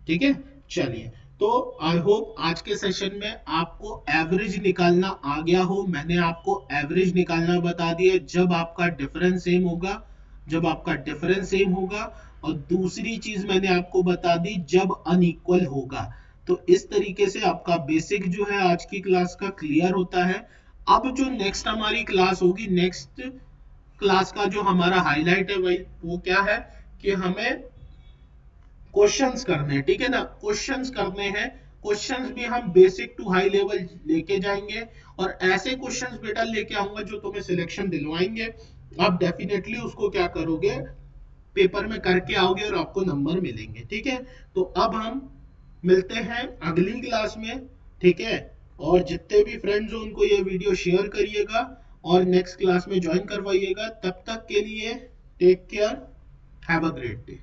ठीक है। चलिए, तो आई होप आज के सेशन में आपको एवरेज निकालना आ गया हो। मैंने आपको एवरेज निकालना बता दिया, जब आपका डिफरेंस सेम होगा, जब आपका डिफरेंस सेम होगा। और दूसरी चीज मैंने आपको बता दी, जब अनइक्वल होगा। तो इस तरीके से आपका बेसिक जो है आज की क्लास का क्लियर होता है। अब जो नेक्स्ट हमारी क्लास होगी, नेक्स्ट क्लास का जो हमारा हाईलाइट है वही वो क्या है, कि हमें क्वेश्चंस करने हैं, ठीक है ना, क्वेश्चंस करने हैं। क्वेश्चंस भी हम बेसिक टू हाई लेवल लेके जाएंगे, और ऐसे क्वेश्चंस बेटा लेके आऊंगा जो तुम्हें सिलेक्शन दिलवाएंगे। आप डेफिनेटली उसको क्या करोगे, पेपर में करके आओगे और आपको नंबर मिलेंगे, ठीक है। तो अब हम मिलते हैं अगली क्लास में, ठीक है। और जितने भी फ्रेंड्स हो उनको ये वीडियो शेयर करिएगा और नेक्स्ट क्लास में ज्वाइन करवाइएगा। तब तक के लिए take care, have a great day.